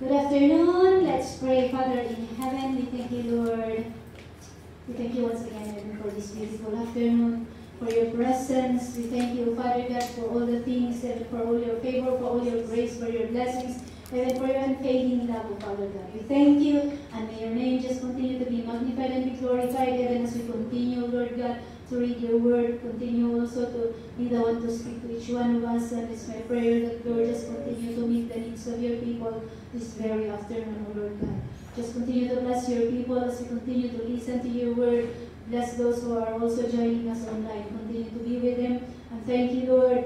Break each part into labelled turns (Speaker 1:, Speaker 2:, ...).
Speaker 1: Good afternoon. Let's pray. Father in heaven, we thank you, Lord. We thank you once again for this beautiful afternoon, for your presence. We thank you, Father God, for all the things, and for all your favor, for all your grace, for your blessings, and for your unfailing love, Father God. We thank you, and may your name just continue to be magnified and be glorified, even as we continue, Lord God, to read your word. Continue also to be the one to speak to each one of us, and it's my prayer that, Lord, just continue to meet the needs of your people this very afternoon, O Lord God. Just continue to bless your people as we continue to listen to your word. Bless those who are also joining us online. Continue to be with them. And thank you, Lord.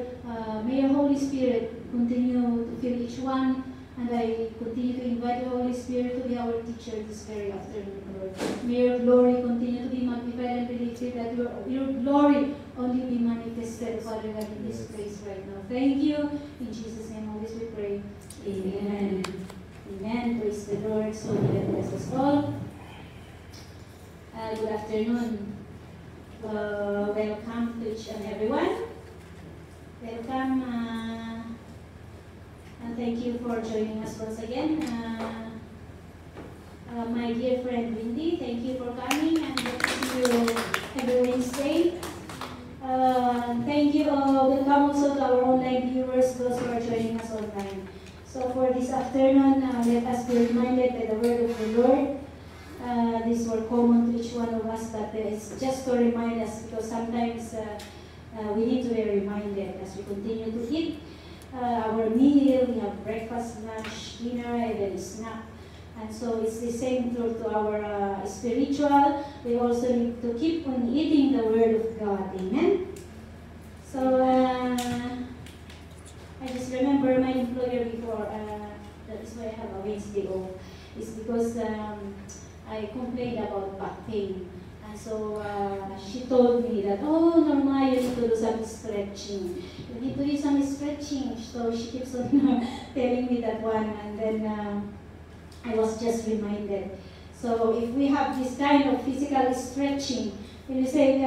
Speaker 1: May your Holy Spirit continue to fill each one. And I continue to invite the Holy Spirit to be our teacher this very afternoon, Lord. May your glory continue to be magnified and be lifted, that your glory only be manifested, Father God, in this place right now. Thank you. In Jesus' name, always we pray. Amen. Amen. Praise the Lord. So may God bless us all. Good afternoon. Welcome to each and everyone. Welcome. And thank you for joining us once again. My dear friend Wendy, thank you for coming and good to see you every Wednesday. Thank you. Welcome also to our online viewers, those who are joining us online. So for this afternoon, let us be reminded by the word of the Lord. These were common to each one of us, but it's just to remind us, because sometimes we need to be reminded as we continue to eat our meal. We have breakfast, lunch, dinner, and then snack. And so it's the same truth to our spiritual. We also need to keep on eating the word of God. Amen? So I just remember my employer before, that is why I have a Wednesday off. It's because I complained about back pain. And so she told me that, oh, Norma, you need to do some stretching. You need to do some stretching. So she keeps on telling me that one. And then I was just reminded. So if we have this kind of physical stretching, when you say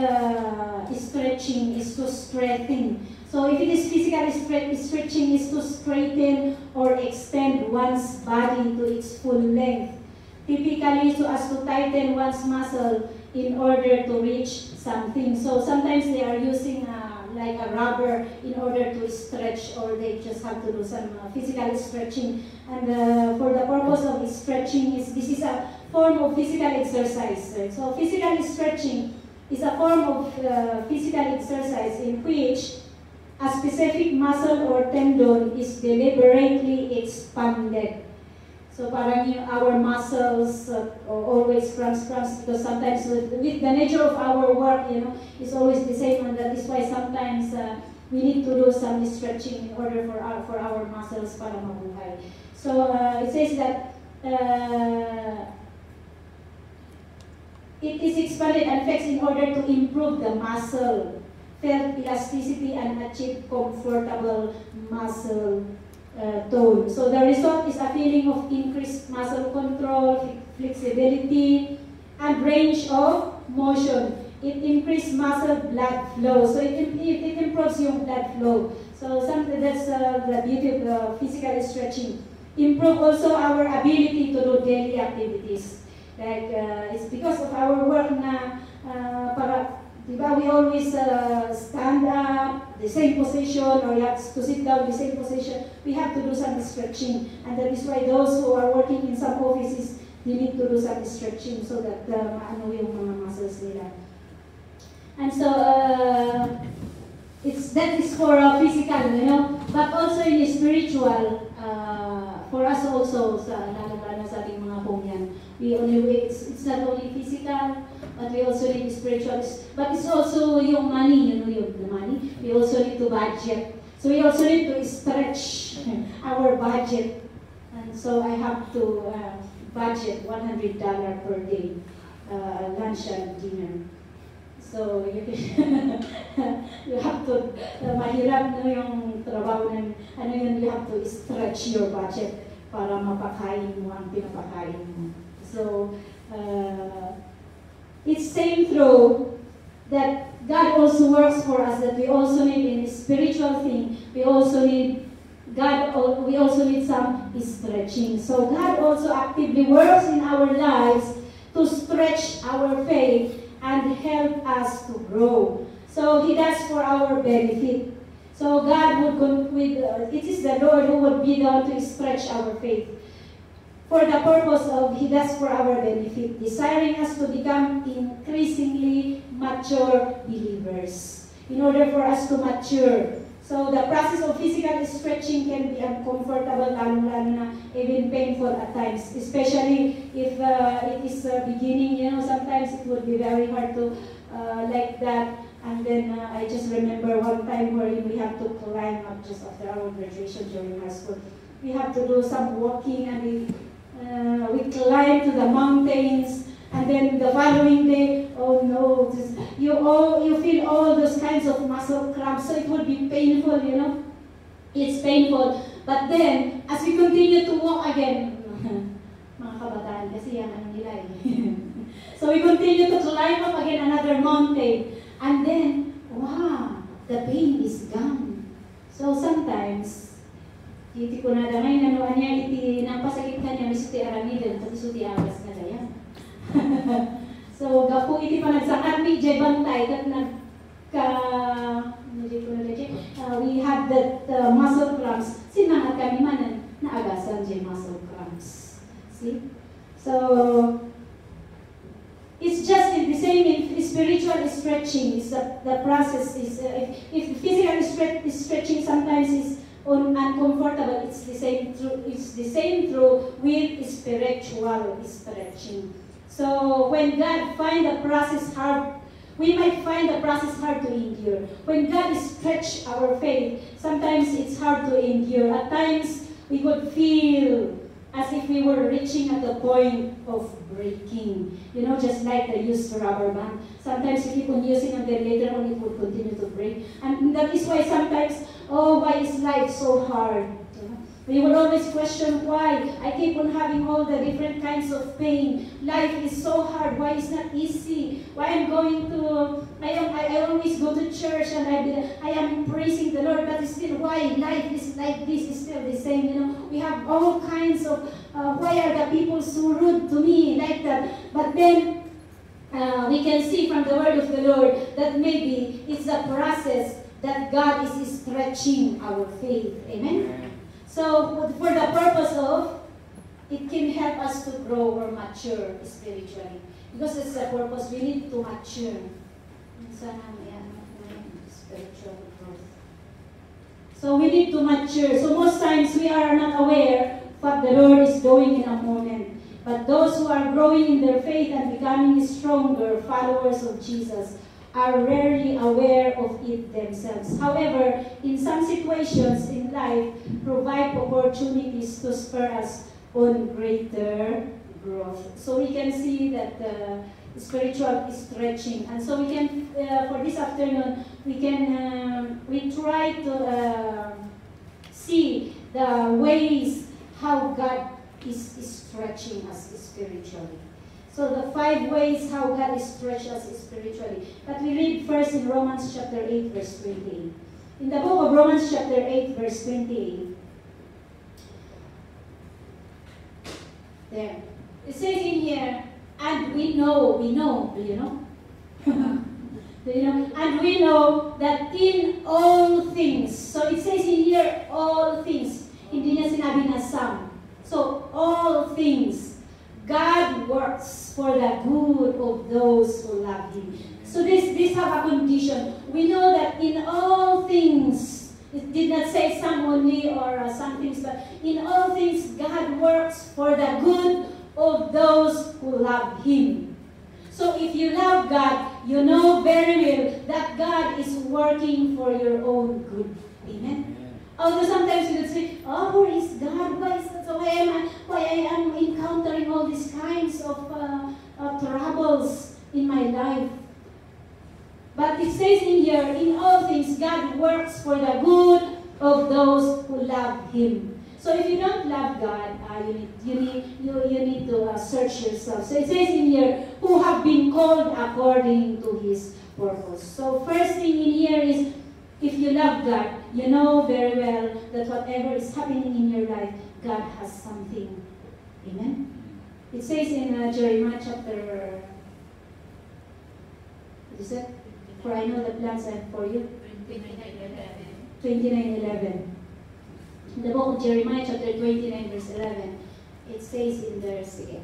Speaker 1: stretching is to strengthen. So if it is physical stretching is to straighten or extend one's body to its full length. Typically, so as to tighten one's muscle in order to reach something. So sometimes they are using like a rubber in order to stretch, or they just have to do some physical stretching. And for the purpose of stretching, this is a form of physical exercise. Right? So physical stretching is a form of physical exercise in which a specific muscle or tendon is deliberately expanded. So parang our muscles always cramps, because sometimes with the nature of our work, it's always the same, and that is why sometimes we need to do some stretching in order for our muscles para mabuhay. So it says that it is expanded and flexed in order to improve the muscle, felt elasticity, and achieve comfortable muscle tone. So the result is a feeling of increased muscle control, flexibility, and range of motion. It increases muscle blood flow. So it improves your blood flow. So something that's the beauty of physical stretching. Improve also our ability to do daily activities. Like it's because of our work na we always stand up, the same position, or you have to sit down, the same position. We have to do some stretching. And that is why those who are working in some offices, they need to do some stretching so that maano yung mga muscles nila. And so, that is for physical, but also in spiritual, for us also, lalo sa ating mga home yan. It's not only physical, but we also need spiritual. But it's also yung money, the money. We also need to budget. So we also need to stretch our budget. And so I have to budget $100 per day, lunch and dinner. So you have to, mahirap yung trabaho ng, you have to stretch your budget para mapakain mo ang pinapakain mo. So, it's same through that God also works for us, that we also need in spiritual thing, we also need we also need some stretching. So God also actively works in our lives to stretch our faith and help us to grow. So He does for our benefit. So God it is the Lord who would be there to stretch our faith for the purpose of He does for our benefit, desiring us to become increasingly mature believers in order for us to mature. So the process of physical stretching can be uncomfortable, lalo na even painful at times, especially if it is beginning. Sometimes it would be very hard to like that. And then I just remember one time where we have to climb up just after our graduation during high school. We have to do some walking, and we climb to the mountains. And then the following day, oh no, you feel all those kinds of muscle cramps, so it would be painful, It's painful. But then, as we continue to walk again, mga kabataan, kasi yan ang nila So we continue to climb up again another mountain. And then, wow, the pain is gone. So sometimes, iti ko na damay na noan niya, iti nang pasakitkan niya, misuti aramidin, pati suti agas na gaya. So, gapo iti pa nagsakat mi jay bantay kat we have that muscle cramps. Sinangat kami manan naagasan jay muscle cramps. See? So, it's just the same in spiritual stretching. Is the process is if physical stretching sometimes is uncomfortable. It's the same through with spiritual stretching. So when God find the process hard, we might find the process hard to endure. When God stretch our faith, sometimes it's hard to endure. At times, we could feel as if we were reaching at the point of breaking. Just like the used rubber band. Sometimes you keep on using and then later on it would continue to break. And that is why sometimes, why is life so hard? We will always question why. I keep on having all the different kinds of pain. Life is so hard. Why it's not easy? Why I always go to church and I am praising the Lord, but still why life is like this is still the same. We have all kinds of, why are the people so rude to me like that? But then we can see from the word of the Lord that maybe it's a process that God is stretching our faith. Amen? So, for the purpose of, it can help us to grow or mature spiritually. Because it's the purpose, we need to mature. Spiritual growth. So, we need to mature. So, most times, we are not aware what the Lord is doing in a moment. But those who are growing in their faith and becoming stronger followers of Jesus are rarely aware of it themselves. However, in some situations in life, provide opportunities to spur us on greater growth. So we can see that spiritual stretching. And so we can, for this afternoon, we try to see the ways how God is stretching us spiritually. So the 5 ways how God stretches us spiritually. But we read first in Romans chapter 8, verse 28. In the book of Romans chapter 8, verse 28. There. It says in here, and we know, do you know? Do you know? And we know that in all things. So it says in here, all things. Hindi niya sinabi na some. So all things. God works for the good of those who love Him. So this have a condition. We know that in all things, it did not say some only or some things, but in all things, God works for the good of those who love Him. So if you love God, you know very well that God is working for your own good. Amen? Although sometimes you could say, where is God? Why is that? So why I am encountering all these kinds of troubles in my life. But it says in here, in all things, God works for the good of those who love Him. So if you don't love God, you need to search yourself. So it says in here, who have been called according to His purpose. So first thing in here is if you love God, you know very well that whatever is happening in your life, God has something. Amen? It says in Jeremiah chapter, what is it? For I know the plans I have for you. 29:11. In the book of Jeremiah chapter 29 verse 11, it says in there, sige,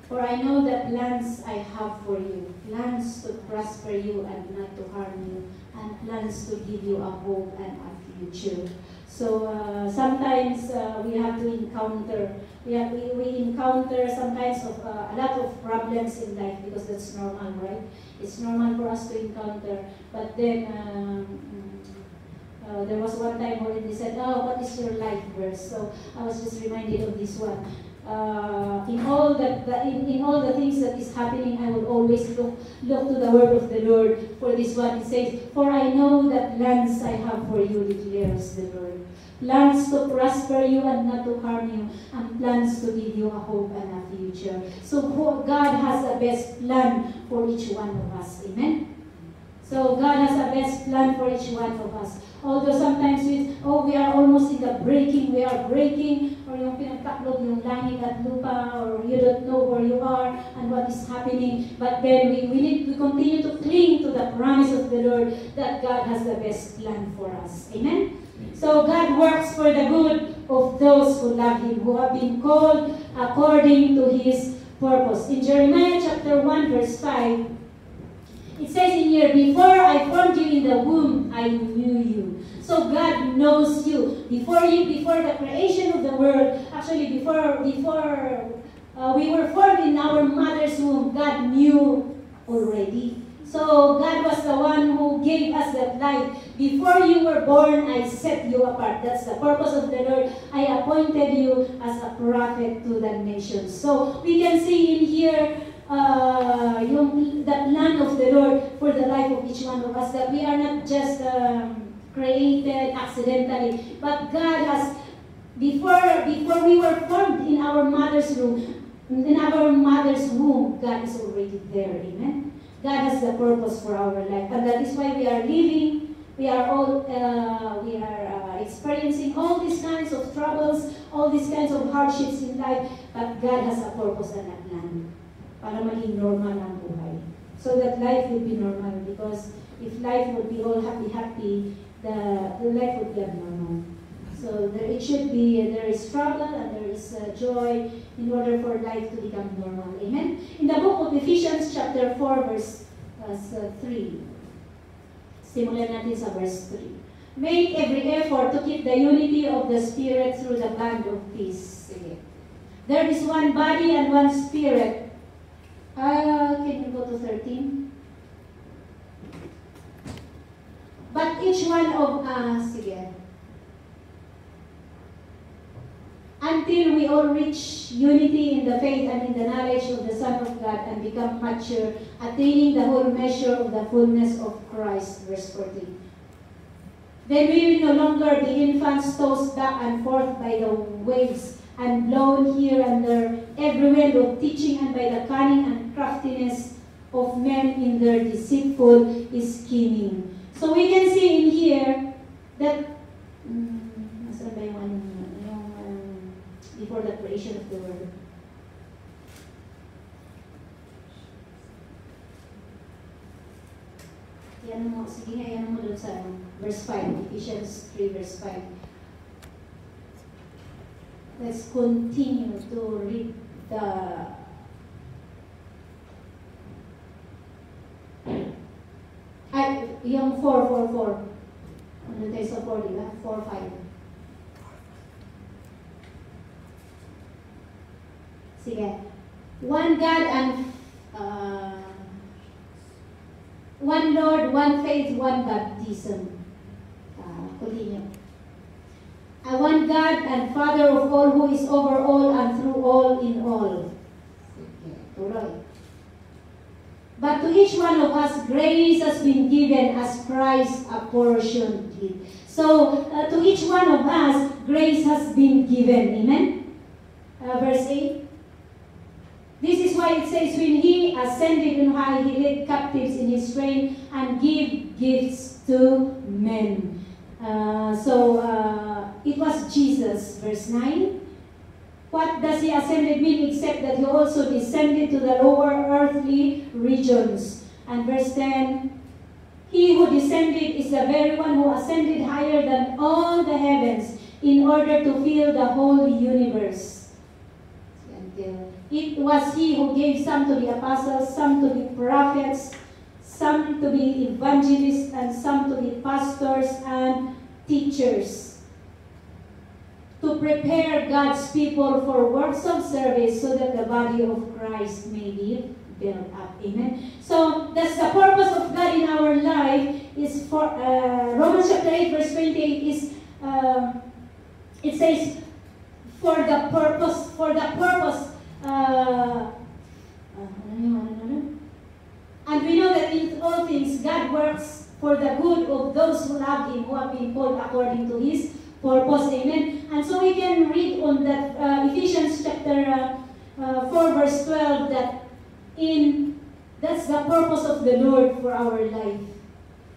Speaker 1: for I know the plans I have for you, plans to prosper you and not to harm you, and plans to give you a hope and a future. So sometimes we have to encounter, we encounter some kinds of a lot of problems in life, because that's normal, right? It's normal for us to encounter. But then there was one time where they said, "Oh, what is your life verse?" So I was just reminded of this one. In all the things that is happening, I will always look to the word of the Lord. For this one, it says, "For I know the plans I have for you," declares the Lord. Plans to prosper you and not to harm you, and plans to give you a hope and a future. So God has the best plan for each one of us. Amen? So God has a best plan for each one of us. Although sometimes we are almost in the breaking, we are breaking, or yung pinagtaklog yung langit at lupa, or you don't know where you are and what is happening. But then we continue to cling to the promise of the Lord that God has the best plan for us. Amen? So God works for the good of those who love Him, who have been called according to His purpose. In Jeremiah chapter 1 verse 5, it says in here, "Before I formed you in the womb, I knew you." So God knows you. Before the creation of the world, actually before we were formed in our mother's womb, God knew already. So God was the one who gave us that life. Before you were born, I set you apart. That's the purpose of the Lord. I appointed you as a prophet to the nations. So we can see in here the plan of the Lord for the life of each one of us, that we are not just created accidentally, but God has, before we were formed in our mother's womb, God is already there. Amen? God has the purpose for our life, and that is why we are living. We are experiencing all these kinds of troubles, all these kinds of hardships in life, but God has a purpose and a plan para maging normal ang buhay. So that life will be normal, because if life would be all happy, the life would be abnormal. So there is trouble and there is joy in order for life to become normal. Amen? In the book of Ephesians chapter 4 verse 3. Simulan natin sa verse 3. "Make every effort to keep the unity of the Spirit through the bond of peace." Sige. "There is one body and one Spirit." Can you go to 13? "But each one of us," sige, "until we all reach unity in the faith and in the knowledge of the Son of God and become mature, attaining the whole measure of the fullness of Christ." Verse 14. "Then we will no longer be infants tossed back and forth by the waves and blown here and there, every wind of teaching, and by the cunning and craftiness of men in their deceitful scheming." So we can see in here that nasaan ba yung before the creation of the world. Yan mo, sige nga, yan mo doon sa verse 5, Ephesians 3 verse 5. Let's continue to read yung 4. Ano tayo sa 4, diba? 4-5. Sige. "One God and one Lord, one faith, one baptism." Continue. "One God and Father of all, who is over all and through all in all." Tuloy. "But to each one of us, grace has been given as Christ apportioned it." So, to each one of us, grace has been given. Amen? Verse 8. This is why it says, when he ascended on high, he led captives in his train and gave gifts to men. It was Jesus, verse 9. What does he ascended mean except that he also descended to the lower earthly regions? And verse 10, he who descended is the very one who ascended higher than all the heavens in order to fill the whole universe. It was he who gave some to the apostles, some to the prophets, some to be evangelists, and some to be pastors and teachers, to prepare God's people for works of service so that the body of Christ may be built up. Amen. So that's the purpose of God in our life is for Romans chapter 8 verse 28 is it says for the purpose and we know that in all things God works for the good of those who love Him, who have been called according to His purpose. Amen. And so we can read on that Ephesians chapter 4 verse 12 that that's the purpose of the Lord for our life,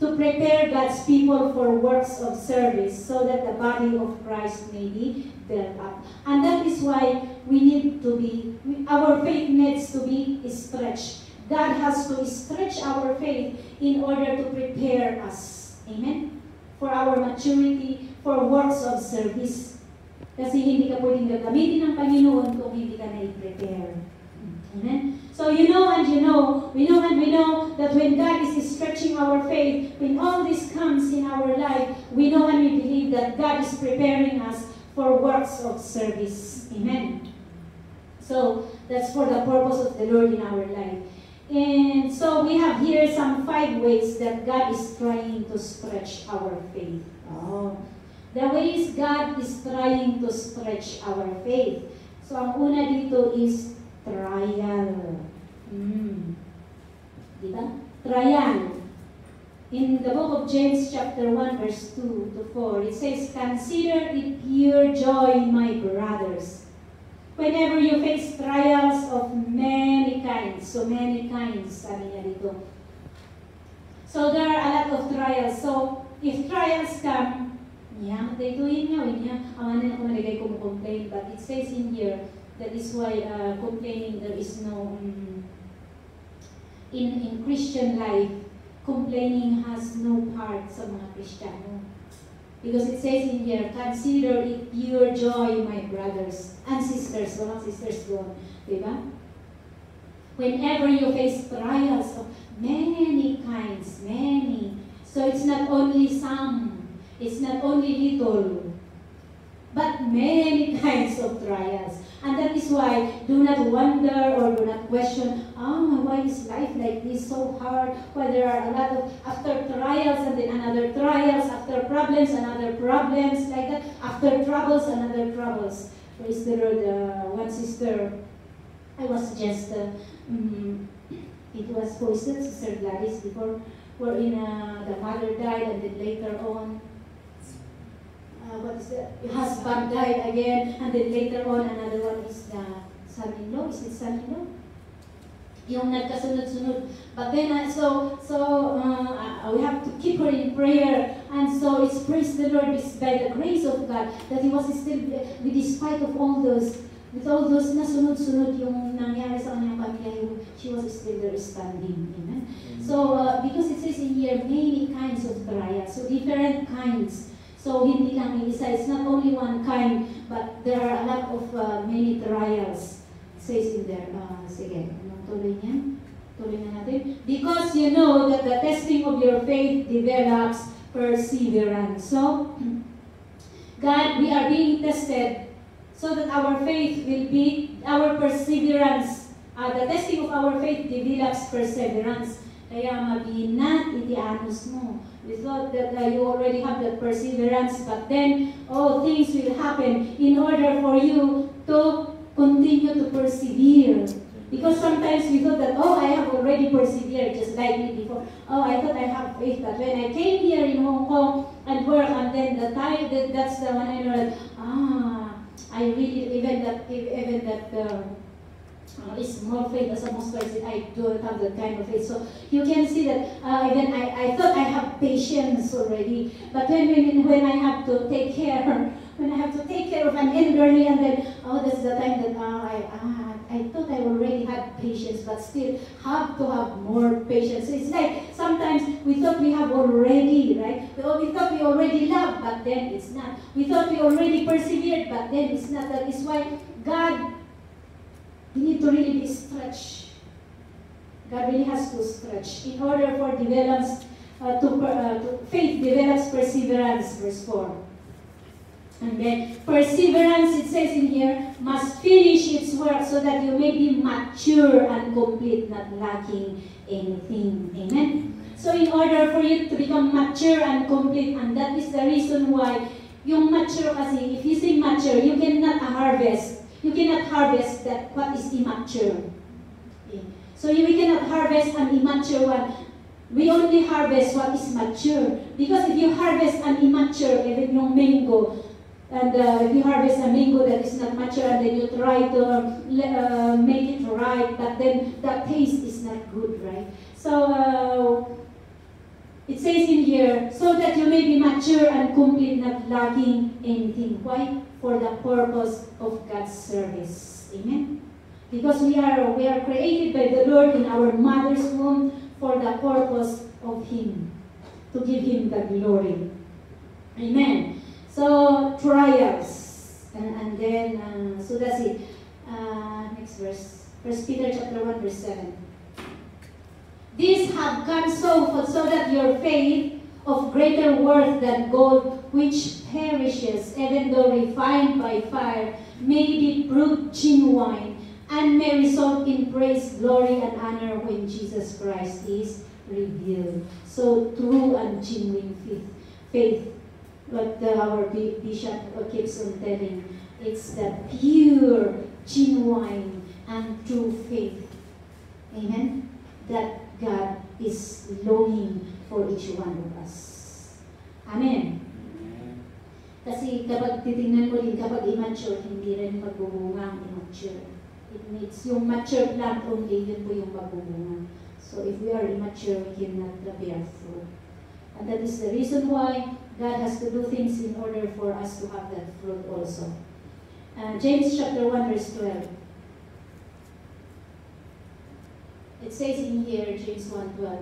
Speaker 1: to prepare God's people for works of service so that the body of Christ may be built up. And that is why we need to be, our faith needs to be stretched. God has to stretch our faith in order to prepare us. Amen? For our maturity, for works of service. Kasi hindi ka pwedeng gagamitin ng Panginoon kung hindi ka na-prepare. Amen? So we know that when God is stretching our faith, when all this comes in our life, we know and we believe that God is preparing us for works of service. Amen? So that's for the purpose of the Lord in our life. And so we have here some 5 ways that God is trying to stretch our faith. The ways God is trying to stretch our faith. So ang una dito is trial. Diba? Trial. In the book of James chapter 1 verse 2 to 4, it says, "Consider it pure joy, my brothers, whenever you face trials of many kinds." So many kinds, sabi niya dito. So there are a lot of trials. So if trials come, mataytuin niya, awanan ako nalagay ko complain, but it says in here, that is why complaining, there is no, in Christian life, complaining has no part sa mga Kristiyano. Because it says in here, "Consider it pure joy, my brothers and sisters." Walang sisters doon. Diba? Whenever you face trials of many kinds, many. So it's not only some, it's not only little, but many kinds of trials. And that is why, do not wonder or do not question, why is life like this, so hard? Why there are a lot of, after trials and then another trials, after problems, another problems, like that. After troubles, another troubles. Praise the Lord. One sister, I was just, it was posted, Sister Gladys, before, wherein the mother died and then later on, husband died again, and then later on, another one is the son-in-law. Is it son-in-law? Yung nagkasunod-sunod. But then, we have to keep her in prayer. And so it's praise the Lord, it's by the grace of God that He was still, despite of all those, with all those nasunod-sunod yung nangyari sa kanyang pamilya, she was still there standing. Amen? So, because it says in here, many kinds of trials. So, different kinds. So, hindi lang isa. It's not only one kind, but there are a lot of many trials. It says in there. Sige, tuloy niyan. Tuloy na natin. Because you know that the testing of your faith develops perseverance. So, God, we are being tested so that our faith will be, our perseverance, the testing of our faith develops perseverance. Kaya mabinat, itianos mo. We thought that you already have that perseverance, but then, things will happen in order for you to continue to persevere. Because sometimes we thought that, I have already persevered, just like me before. I thought I have faith, but when I came here in Hong Kong and work, and then the time, that's the one I know that, I really, even that is more faith as a mustard seed. I don't have that kind of faith. So you can see that even I thought I have patience already, but when I have to take care, when I have to take care of an elderly, and then that's the time that I thought I already had patience, but still have to have more patience. So it's like sometimes we thought we have already, right? We thought we already loved, but then it's not. We thought we already persevered, but then it's not. That is why God, we need to really be stretched. God really has to stretch in order for faith develops perseverance, verse 4. And then perseverance, it says in here, must finish its work so that you may be mature and complete, not lacking anything. Amen? So in order for you to become mature and complete, and that is the reason why yung mature kasi, if you say mature, you cannot harvest. You cannot harvest that what is immature. Okay. So we cannot harvest an immature one. We only harvest what is mature. Because if you harvest an immature, even yung mango, and if you harvest a mango that is not mature, and then you try to make it right, but then the taste is not good, right? So it says in here, so that you may be mature and complete, not lacking anything. Why? For the purpose of God's service. Amen? Because we are created by the Lord in our mother's womb for the purpose of Him, to give Him the glory. Amen? So, trials. And then, so that's it. Next verse. 1 Peter chapter 1, verse 7. These have come so that your faith of greater worth than gold, which perishes, even though refined by fire, may be proved genuine, and may result in praise, glory, and honor when Jesus Christ is revealed. So, true and genuine faith. What our bishop keeps on telling, it's the pure, genuine, and true faith. Amen? That God is longing for each one of us. Amen? Kasi kapag titingnan mo rin, kapag immature, hindi rin magbubunga ang immature. It needs yung mature plant only, yun po yung magbubunga. So if we are immature, we cannot bear fruit. And that is the reason why God has to do things in order for us to have that fruit also. James chapter 1, verse 12. It says in here, James 1:12.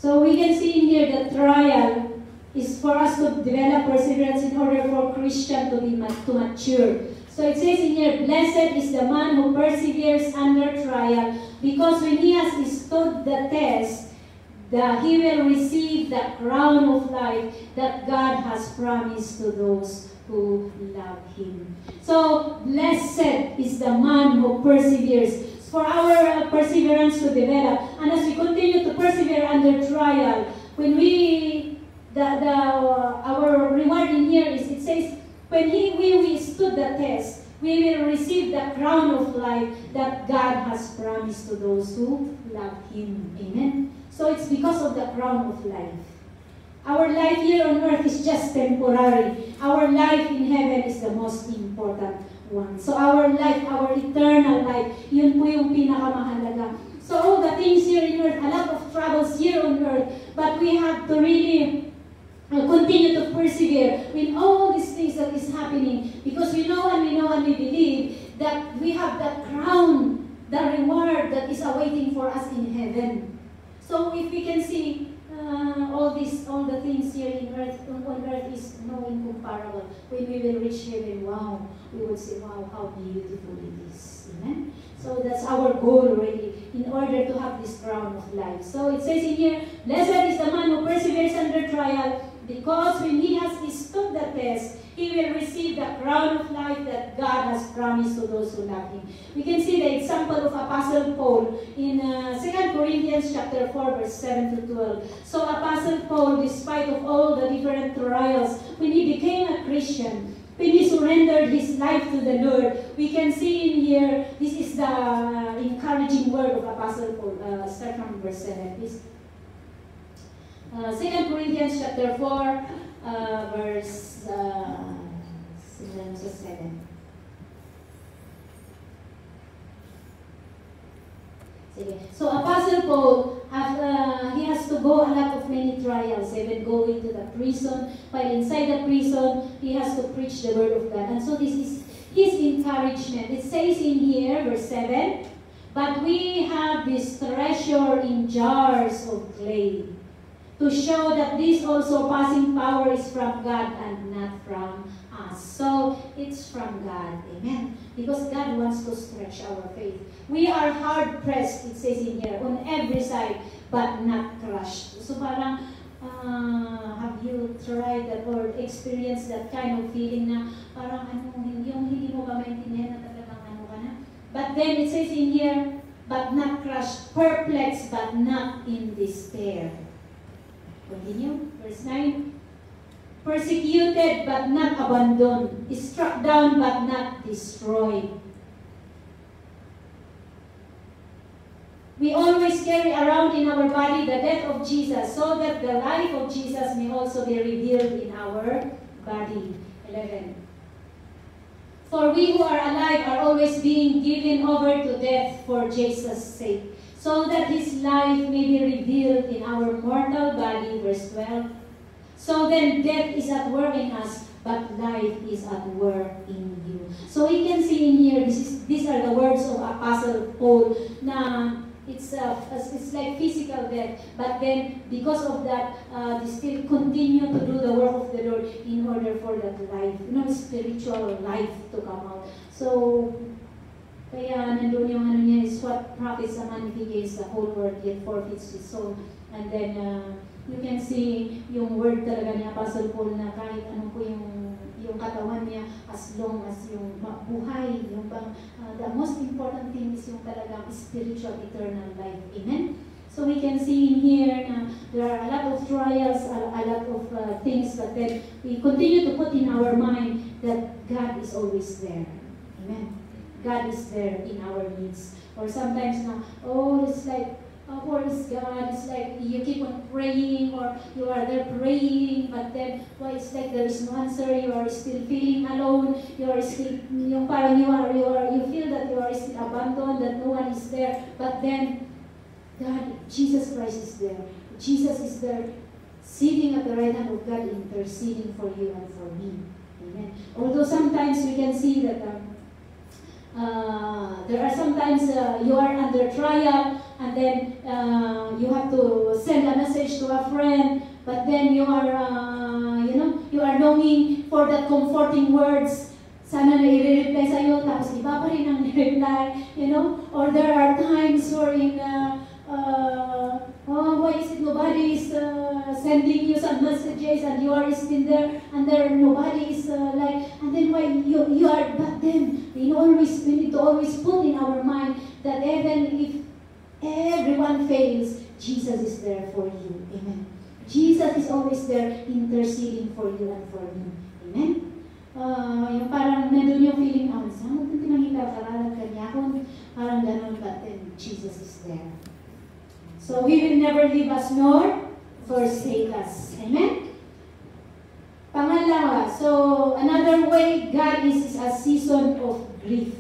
Speaker 1: So we can see in here that trial is for us to develop perseverance in order for Christian to mature. So it says in here, blessed is the man who perseveres under trial, because when he has stood the test, he will receive the crown of life that God has promised to those who love Him. So blessed is the man who perseveres. For our perseverance to develop, and as we continue to persevere under trial, when our reward in here is, it says, when we stood the test, we will receive the crown of life that God has promised to those who love Him. Amen? So it's because of the crown of life. Our life here on earth is just temporary. Our life in heaven is the most important one. So our life, our eternal life, yun po yung pinakamahalaga. So all the things here in earth, a lot of troubles here on earth, but we have to really continue to persevere with all these things that is happening, because we know and we believe that we have that crown, the reward that is awaiting for us in heaven. So if we can see all the things here on earth is no incomparable. When we will reach heaven, wow, we will say, wow, how beautiful it is. Amen? So that's our goal already, in order to have this crown of life. So it says in here, blessed is the man who perseveres under trial, because when he has stood the test, he will receive the crown of life that God has promised to those who love Him. We can see the example of Apostle Paul in 2 Corinthians chapter 4, verse 7 to 12. So Apostle Paul, despite of all the different trials, when he became a Christian, when he surrendered his life to the Lord. We can see in here, this is the encouraging word of Apostle Paul. Start from verse 7, please. 2 Corinthians chapter 4, verse 7. So Apostle Paul, he has to go a lot of many trials, even going to the prison. While inside the prison, he has to preach the word of God. And so this is his encouragement. It says in here, verse 7, but we have this treasure in jars of clay, to show that this also passing power is from God and not from us. So it's from God. Amen. Because God wants to stretch our faith. We are hard pressed, it says in here, on every side, but not crushed. So parang, have you tried that or experienced that kind of feeling na parang yung hindi mo ba maintindihan na talagang ano ka na? But then it says in here, but not crushed, perplexed, but not in despair. Continue, verse 9. Persecuted but not abandoned, struck down but not destroyed. We always carry around in our body the death of Jesus, so that the life of Jesus may also be revealed in our body. 11. For we who are alive are always being given over to death for Jesus' sake, so that his life may be revealed in our mortal body. Verse 12. So then death is at work in us, but life is at work in you. So we can see in here, these are the words of Apostle Paul, na it's like physical death, but then because of that, they still continue to do the work of the Lord in order for that life, spiritual life to come out. So, kaya nandun yung ano niya is what profits a man if he gains the whole world yet forfeits his soul. And then, you can see yung word talaga ni Apostle Paul na kahit ano po yung katawan niya, as long as yung buhay, yung the most important thing is yung talagang spiritual eternal life. Amen? So we can see in here na there are a lot of trials, a lot of things, but then we continue to put in our mind that God is always there. Amen? God is there in our needs. Or sometimes na, it's like, where is God? It's like you keep on praying, or you are there praying, but then it's like there is no answer. You are still feeling alone. You are still, you feel that you are still abandoned, that no one is there. But then God, Jesus Christ is there. Jesus is there, sitting at the right hand of God, interceding for you and for me. Amen. Although sometimes we can see that there are sometimes you are under trial, and then you have to send a message to a friend, but then you are longing for that comforting words. Sana na i-reply sa'yo, tapos iba pa rin ang reply, Or there are times wherein, why is it nobody is sending you some messages, and you are still there, and there nobody is and then why you are, but then we need to always put in our mind that even if everyone fails, Jesus is there for you. Amen. Jesus is always there interceding for you and for me. Amen. Yung parang nandun yung feeling, saan mo kung tinangita, parang kanyakon, parang ganun, but then Jesus is there. So He will never leave us nor forsake us. Amen? Pangalawa, so another way God is a season of grief.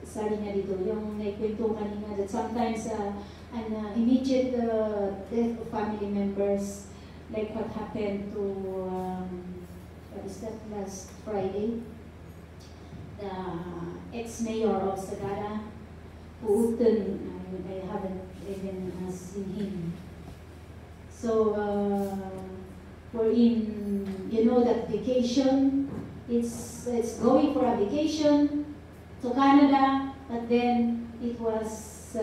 Speaker 1: Sabi niya dito, yung naikwento kanina, that sometimes an immediate death of family members, like what happened to, what is that, last Friday? The ex-mayor of Sagara, who I haven't even seen him. So, wherein, that vacation, it's going for a vacation to Canada, but then it was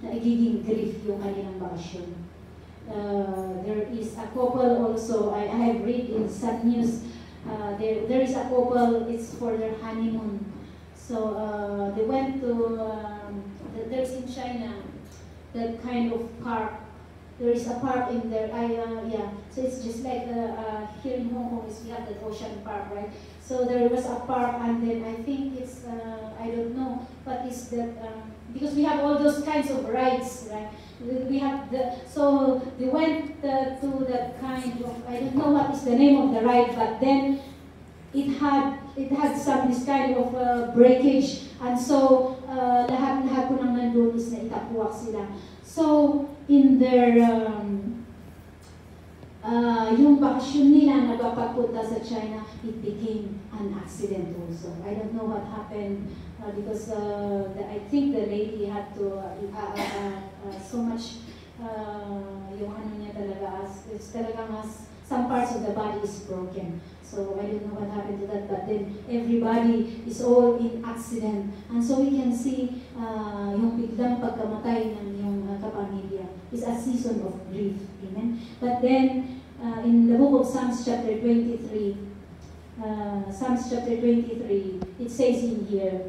Speaker 1: nagiging grief yung kanilang bakasyon. There is a couple also, I have read in some news, there is a couple, it's for their honeymoon. So they went to, there's in China, that kind of park there is a park in there. Yeah, so it's just like here in Hong Kong, we have that Ocean Park, right? So there was a park, and then I think it's I don't know what is that because we have all those kinds of rides, right? We have so they went to that kind of, I don't know what is the name of the ride, but then it had some this kind of breakage, and so lahat po nang nandun is na itapuwak sila. So in their yung bakasyon nila na pagpunta sa China, it became an accident also. I don't know what happened because I think the lady had to so much yung ano niya talaga it's talagang some parts of the body is broken. So I don't know what happened to that, but then everybody is all in accident. And so we can see yung biglang pagkamatay ng yung kapamilya is a season of grief. Amen? But then in the book of Psalms chapter 23, it says in here,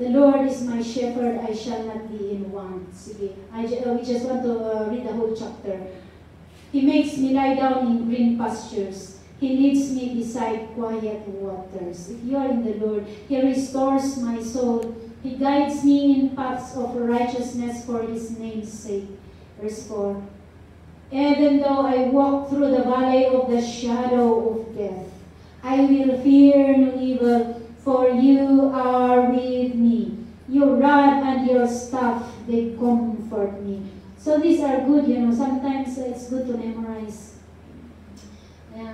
Speaker 1: the Lord is my shepherd, I shall not be in want. Sige, we just want to read the whole chapter. He makes me lie down in green pastures. He leads me beside quiet waters. If you are in the Lord, He restores my soul. He guides me in paths of righteousness for His name's sake. Verse 4. Even though I walk through the valley of the shadow of death, I will fear no evil, for you are with me. Your rod and your staff, they comfort me. So these are good, you know. Sometimes it's good to memorize.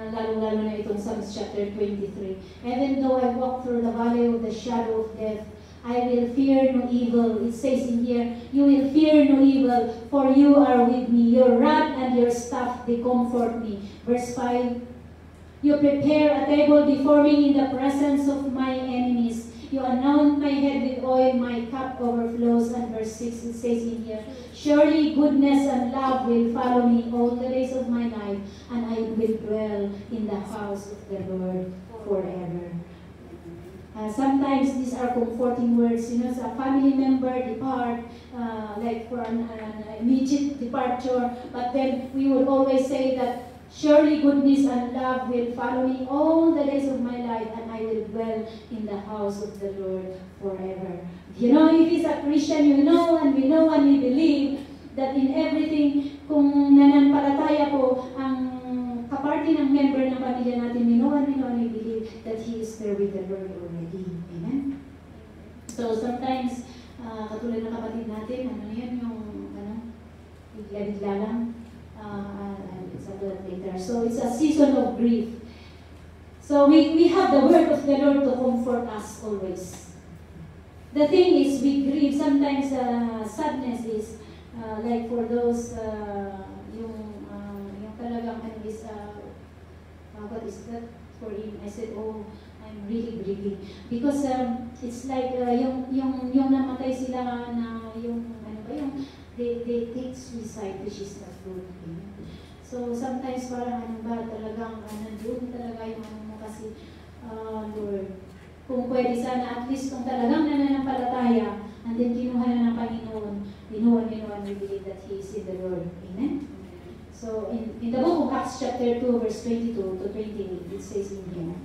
Speaker 1: Lalo-lalo na itong Psalms chapter 23. Even though I walk through the valley of the shadow of death, I will fear no evil. It says in here, you will fear no evil, for you are with me. Your rod and your staff, they comfort me. Verse 5, you prepare a table before me in the presence of my enemies. You anoint my head with oil, my cup overflows. And verse 6, it says in here, surely goodness and love will follow me all the days of my life, and I will dwell in the house of the Lord forever. Sometimes these are comforting words, you know, a family member depart, like for an immediate departure, but then we would always say that surely goodness and love will follow me all the days of my life, and I will dwell in the house of the Lord forever. You know, if he's a Christian, you know and we believe that in everything, kung nananampalataya po ang kaparty ng member ng pamilya natin, we know and we believe that he is there with the Lord already. Amen? So sometimes, katulad ng kapatid natin, ano yan, yung, bigla-bigla lang, it's a little later. So it's a season of grief. So we have the word of the Lord to comfort us always. The thing is, we grieve. Sometimes sadness is like for those yung talagang ano is what is that for him? I said, oh, I'm really grieving because it's like yung namatay sila na yung ano ba yung they take suicide, which is not good. So sometimes parang ano ba talagang nandoon talaga yung ano mo kasi Lord, kung pwede sana at least kung talagang nananampalataya and then kinuha na ng Panginoon, we believe that He is in the Lord. Amen? So in the book of Acts chapter 2 verse 22 to 28, it says in here,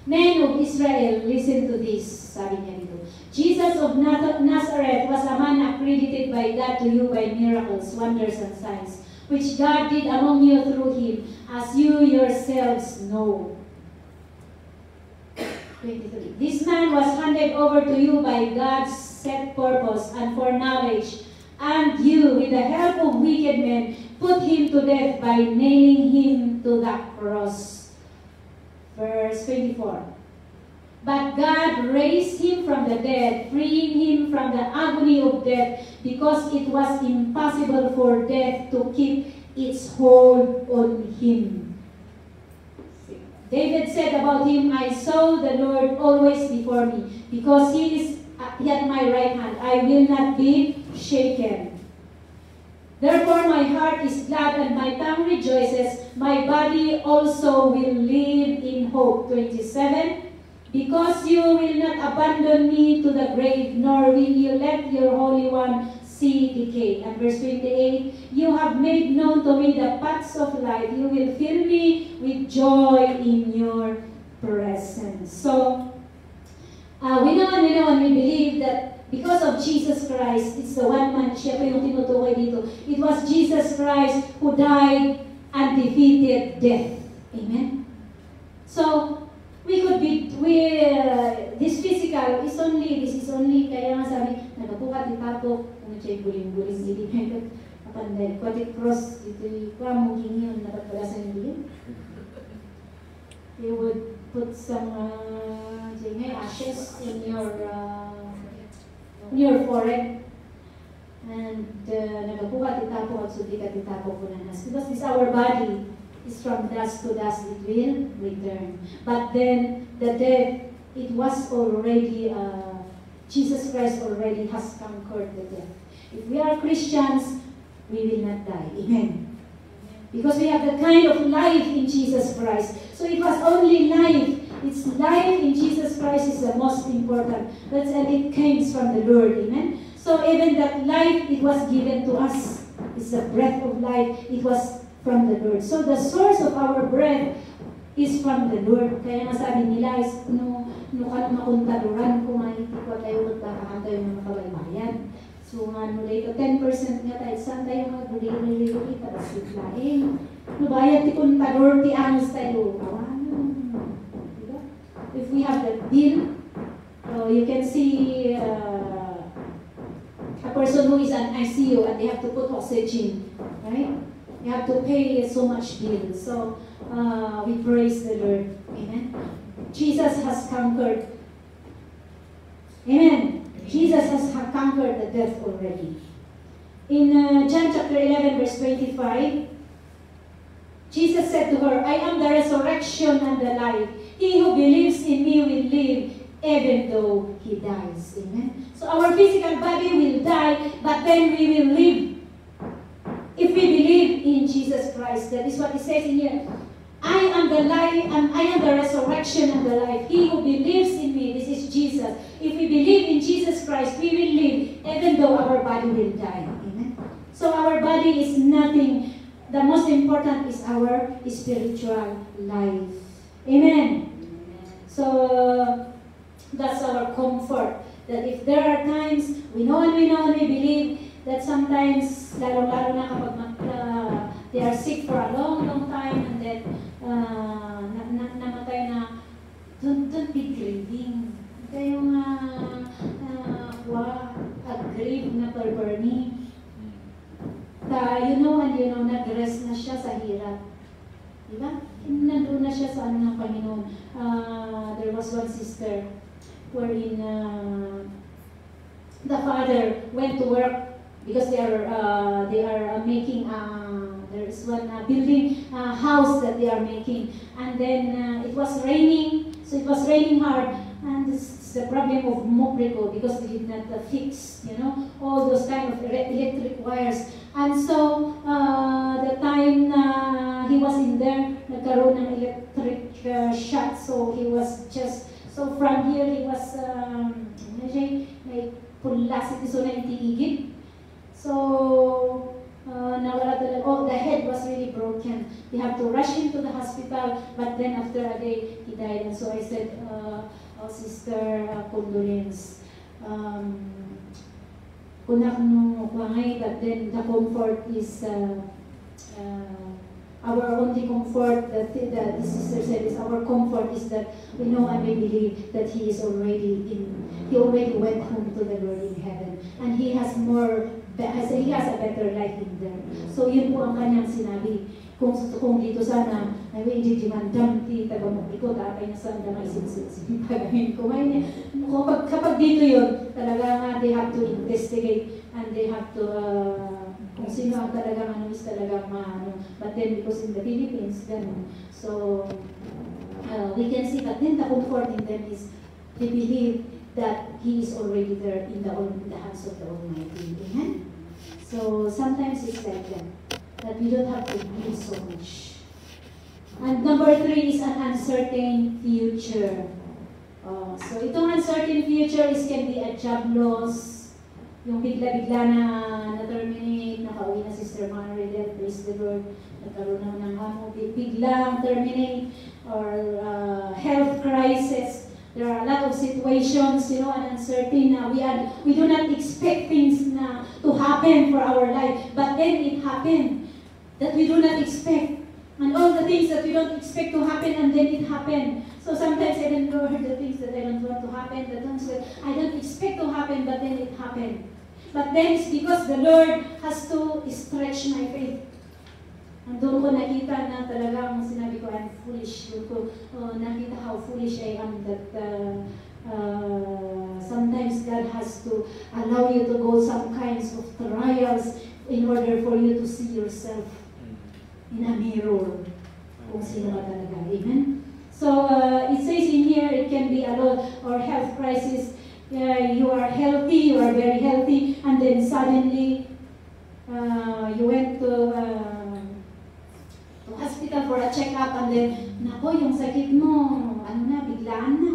Speaker 1: men of Israel, listen to this, sabi niya dito. Jesus of Nazareth was a man accredited by God to you by miracles, wonders, and signs, which God did among you through him, as you yourselves know. 23. This man was handed over to you by God's set purpose and foreknowledge, and you, with the help of wicked men, put him to death by nailing him to the cross. Verse 24. But God raised him from the dead, freeing him from the agony of death, because it was impossible for death to keep its hold on him. David said about him, I saw the Lord always before me, because he is at my right hand. I will not be shaken. Therefore my heart is glad and my tongue rejoices. My body also will live in hope. 27. Because you will not abandon me to the grave, nor will you let your Holy One see decay. And verse 28, you have made known to me the paths of life. You will fill me with joy in your presence. So, we know and we believe that because of Jesus Christ, it's the one man, siya po yung tinutukoy dito. It was Jesus Christ who died and defeated death. Amen? So, we could be, this physical is only, kaya nga sabi, nagabukat, itato, kung siya'y buling-buling, hindi kayo kapanday. Kwatik cross, ito'y kwa mong yun, dapat pala sa hindi. You would put some ashes in your forehead. And nagabukat, itapo, at sudikat, itapo po na nas. Because this our body is from dust to dust, it will return. But then, the death, it was already, Jesus Christ already has conquered the death. If we are Christians, we will not die. Amen. Because we have the kind of life in Jesus Christ. So it was only life. It's life in Jesus Christ is the most important. And it came from the Lord. Amen. So even that life, it was given to us. It's the breath of life. It was from the Lord. So the source of our breath is from the Lord. Kaya nga sabi nila is, no makuntaluran kung mahiti ko tayo magkakahanda yung mga kabaybayan. So nga later, 10% nga tayo, saan tayo mag-buli-buli para sitlaing. No bayad ti kuntador ti anus tayo. Diba? If we have that bill, you can see a person who is an ICU and they have to put oxygen, right? You have to pay so much bill. So, we praise the Lord. Amen. Jesus has conquered. Amen. Jesus has conquered the death already. In John chapter 11, verse 25, Jesus said to her, I am the resurrection and the life. He who believes in me will live even though he dies. Amen. So our physical body will die, but then we will live. If we believe in Jesus Christ, that is what it says in here. I am the life, and I am the resurrection and the life. He who believes in me, this is Jesus. If we believe in Jesus Christ, we will live, even though our body will die. Amen. So our body is nothing. The most important is our spiritual life. Amen. So that's our comfort. That if there are times we know and we believe that sometimes, lalo-lalo na kapag they are sick for a long time and then namatay na, don't be grieving. Kayong grieve na perperni. You know, nag-rest na siya sa hirap. Diba? Nandun na siya sa ng Panginoon. There was one sister wherein the father went to work because they are making there is one building house that they are making, and then it was raining, so it was raining hard, and this is the problem of Moprico because they did not fix, all those kind of electric wires, and so the time he was in there, nagkaroon ng electric shock, so he was just, so from here he was may pulasik so na itiigid. So, nawala talaga. The head was really broken. They have to rush him to the hospital, but then after a day, he died. And so I said, Sister, condolence. Kunak no kwangay, but then the comfort is our only comfort. The sister said is our comfort is that we know and we believe that he is already he already went home to the Lord in heaven, and he has he has a better life in there. So yun po ang kanyang sinabi. Kung dito sana, ay hindi dimandam ti taga-Moprico, tapay na sa damay sinsin pagahin ko. Kapag dito yun, talaga nga they have to investigate and they have to, kung sino ang talagang is talagang but then because in the Philippines, ganun. So, we can see that then the comfort in them is they believe that He is already there in the hands of the Almighty. Amen? So, sometimes it's like that we don't have to believe so much. And number 3 is an uncertain future. So, itong uncertain future can be a job loss, Yung bigla-bigla na terminate, nakauwi na si Sister Manuel, praise the Lord, nagkaroon naman ng hamo, biglang terminate, or health crisis. There are a lot of situations, and uncertain. We do not expect things to happen for our life, but then it happened that we do not expect. And all the things that we don't expect to happen, and then it happened. So sometimes I don't know the things that I don't want to happen, the things that I don't expect to happen, but then it happened. But then it's because the Lord has to stretch my faith. And doon ko nakita na talagang sinabi ko, I'm foolish. Doon ko nakita how foolish I am, that sometimes God has to allow you to go some kinds of trials in order for you to see yourself in a mirror, kung sino ka talaga. Amen? So, it says in here, it can be a lot, or health crisis. You are healthy, you are very healthy, and then suddenly, you went to hospital for a check-up, and then, nako, yung sakit mo, biglaan na.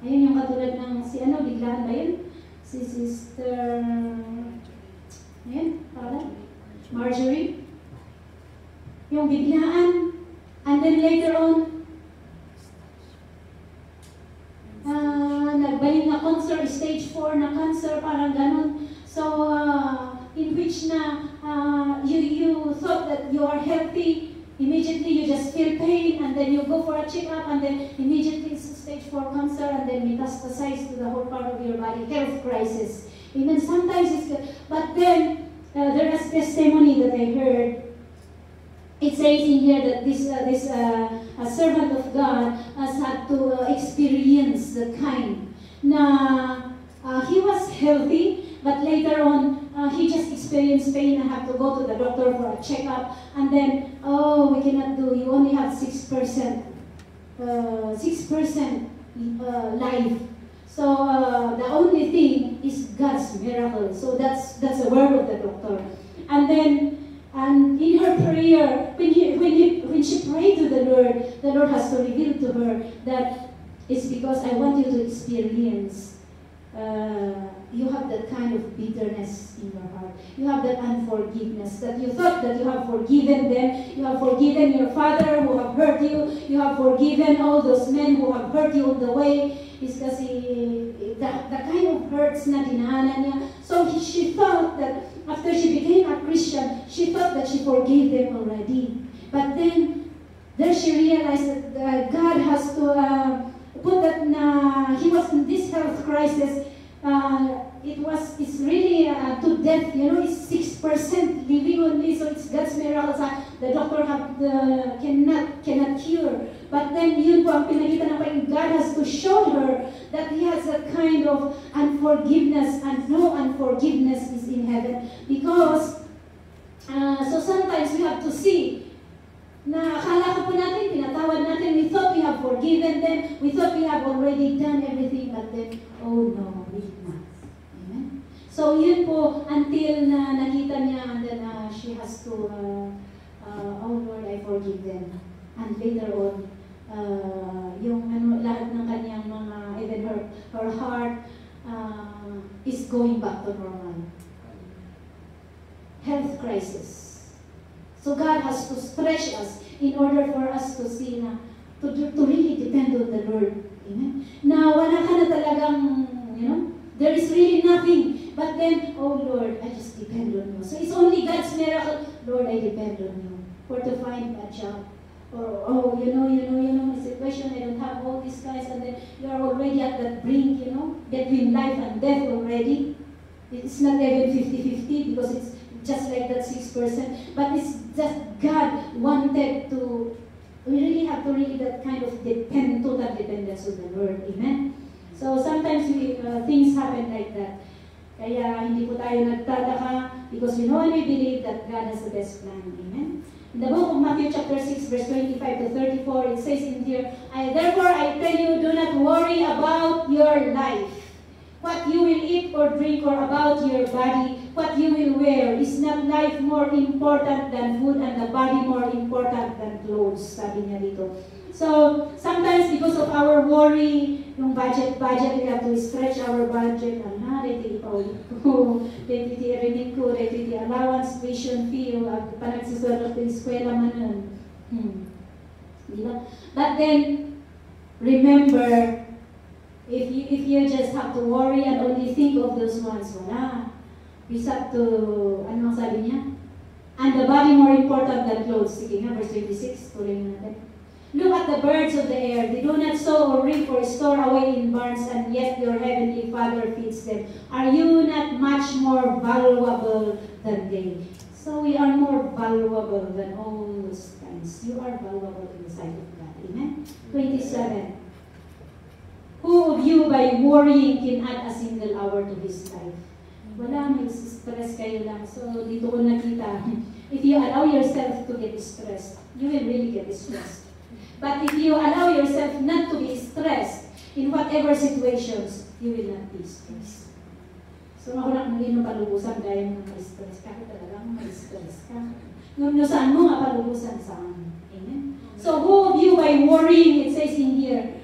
Speaker 1: Ayun yung katulad ng, biglaan ba yun? Si Sister, Marjorie. Yung biglaan, and then later on, nagbalik na cancer, stage 4 na cancer, parang ganun. So, in which you thought that you are healthy, immediately you just feel pain, and then you go for a checkup, and then immediately it's stage 4 cancer, and then metastasize to the whole part of your body, health crisis. Even sometimes it's good. But then, there is testimony that I heard. It says in here that this a servant of God has had to experience the kind na he was healthy, but later on he just experienced pain and had to go to the doctor for a checkup, and then we cannot do. You only have 6% life. So the only thing is God's miracle. So that's the word of the doctor, and then. And in her prayer, when she prayed to the Lord has to reveal to her that it's because I want you to experience. You have that kind of bitterness in your heart. You have that unforgiveness, that you thought that you have forgiven them. You have forgiven your father who have hurt you. You have forgiven all those men who have hurt you on the way. It's kasi the kind of hurts na dinaanan niya. So she thought that after she became a Christian, she thought that she forgave them already. But then, there she realized that God has to put that he was in this health crisis. It's really to death, it's 6% living only, so it's God's miracles. The doctor cannot cure. But then yun po ang pinakita ng Panginoon. God has to show her that He has a kind of unforgiveness, and no unforgiveness is in heaven. Because, so sometimes we have to see na akala ko po natin, pinatawad natin, we thought we have forgiven them, we thought we have already done everything, but then, oh no, we did not. Amen? So yun po, until na nakita niya, and then she has to, oh Lord, I forgive them. And later on, yung lahat ng kanyang mga, even her heart is going back to normal. Health crisis. So God has to stretch us in order for us to see na, to really depend on the Lord. Amen? Na wala ka na talagang, there is really nothing. But then, oh Lord, I just depend on you. So it's only God's miracle. Lord, I depend on you. For to find a job. Or, oh, my situation, I don't have all these guys, and then you are already at that brink, between life and death already. It's not even 50-50 because it's just like that 6%. But it's just God wanted to, we really have to really that kind of total dependence on the Lord. Amen? So sometimes things happen like that. Kaya hindi po tayo nagtataka because we know and we believe that God has the best plan. Amen? In the book of Matthew chapter 6 verse 25 to 34, it says in here, therefore I tell you, do not worry about your life, what you will eat or drink, or about your body, what you will wear. Is not life more important than food, and the body more important than clothes? Sabi niya dito. So, sometimes because of our worry, yung budget, we have to stretch our budget. Dito ipaulit ko, dito i-rinig ko, dito allowance, tuition fee, panagsisurot ng eskwela man nun. Diba? But then, remember, if you just have to worry and only think of those ones, wala. We have to, ano sabi niya? And the body more important than clothes. Sige nga, verse 26, tuloy natin. Look at the birds of the air. They do not sow or reap or store away in barns, and yet your heavenly Father feeds them. Are you not much more valuable than they? So we are more valuable than all those kinds. You are valuable in the sight of God. Amen? 27. Who of you by worrying can add a single hour to his life? Wala, may stress kayo lang. So dito ko nakita, if you allow yourself to get stressed, you will really get stressed. But if you allow yourself not to be stressed in whatever situations, you will not be stressed. So makulang maging palubusan dahil mo ma-stress ka. Talagang ma-stress ka. Nung saan mo nga palubusan saan. Amen? So who of you by worrying, it says in here,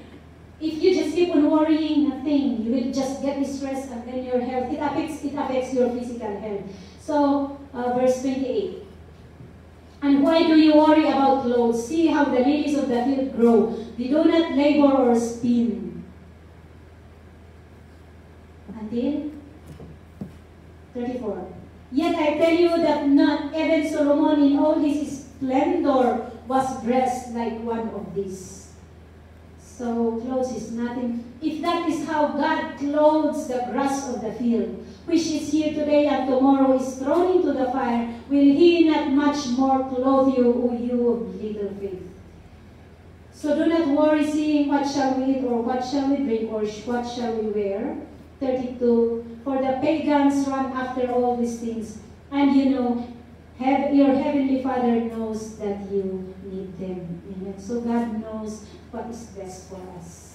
Speaker 1: if you just keep on worrying nothing, you will just get stressed and then your health, it affects your physical health. So, verse 28. And why do you worry about clothes? See how the lilies of the field grow. They do not labor or spin. Until 34. Yet I tell you that not even Solomon in all his splendor was dressed like one of these. So clothes is nothing. If that is how God clothes the grass of the field, which is here today and tomorrow is thrown into the fire, will He not much more clothe you, O you of little faith? So do not worry, saying, what shall we eat, or what shall we drink, or what shall we wear? 32. For the pagans run after all these things, and you know, your heavenly Father knows that you need them. Amen. So God knows what is best for us.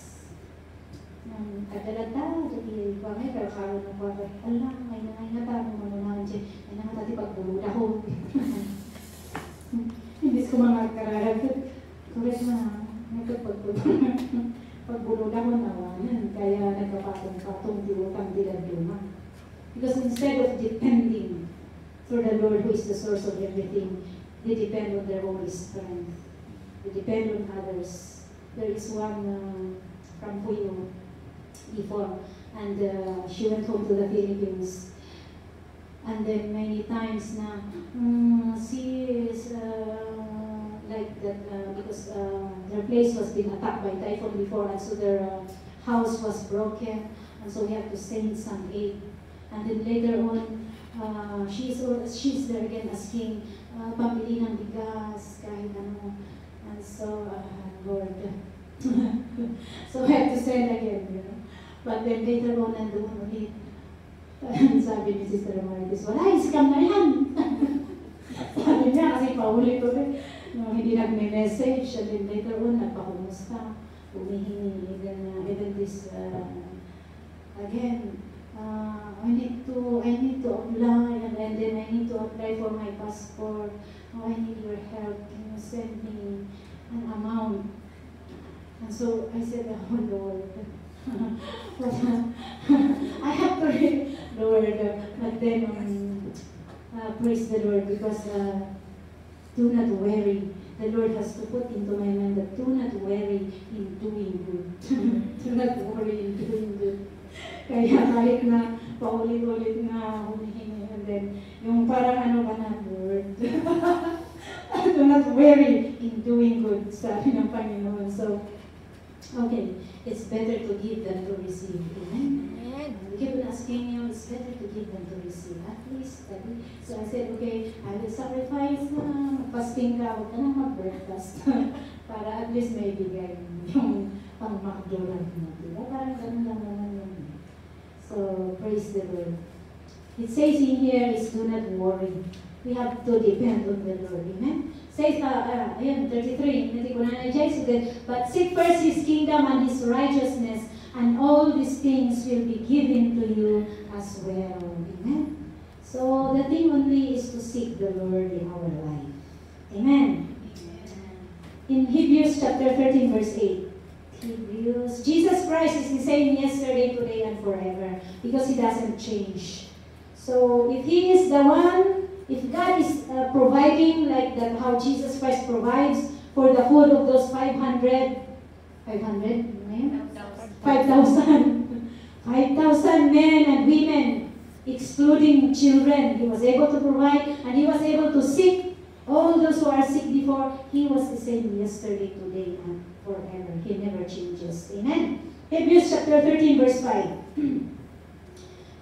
Speaker 1: Kadalata, jadi kami pero karon ng water. Allah, may nangangata mo manunahan siya. May nangangata di pagbulod ako. Hindi ko mga kararag. Correct na. Pagbulod ako nawanan. Kaya nagkapatong-patong diwotang diladuma. Because instead of depending for the Lord who is the source of everything, they depend on their own strength. They depend on others. There is one from Puyo before, and she went home to the Philippines, and then many times na she is like that because their place was being attacked by typhoon before, and so their house was broken, and so we have to send some aid. And then later on, she's there again asking pambili ng bigas kahit ano, and so Lord. So I have to send again, you know. But then later on, nandoon ulit. Sabi ni Sister Marites, wala, scam na yan. Sabi niya, kasi paulit-ulit. No, hindi nag-message. And then later on, nagpakumusta. Humihingi. Even this, again, I need to apply, and then I need to apply for my passport. Oh, I need your help. Can you send me an amount? And so I said, oh Lord, I have to read, Lord, but then praise the Lord, because do not worry. The Lord has to put into my mind that do not worry in doing good. Do not worry in doing good. Kaya kahit na paulit-ulit na humihingi, and then yung parang ano ba na, Lord, do not worry in doing good, sabi ng Panginoon. So, okay, it's better to give than to receive. Amen? We keep on asking you, it's better to give than to receive. At least, so I said, okay, I will sacrifice fasting ka, huwag ka nang mag-breakfast. Para at least may bigay yung pang-McDonald mo. Diba? Parang ganun lang naman yun. So, praise the Lord. It says in here is do not worry. We have to depend on the Lord. Amen? Says, ayan, 33, hindi ko na na-adjust it. But seek first His kingdom and His righteousness, and all these things will be given to you as well. Amen? So, the thing only is to seek the Lord in our life. Amen? Amen. In Hebrews chapter 13, verse 8. Hebrews. Jesus Christ is the same yesterday, today, and forever. Because He doesn't change. So, if He is the one, if God is providing like that, how Jesus Christ provides for the food of those 500 men? 5,000 men and women, excluding children. He was able to provide, and He was able to seek all those who are sick before. He was the same yesterday, today, and forever. He never changes. Amen. Hebrews chapter 13, verse 5.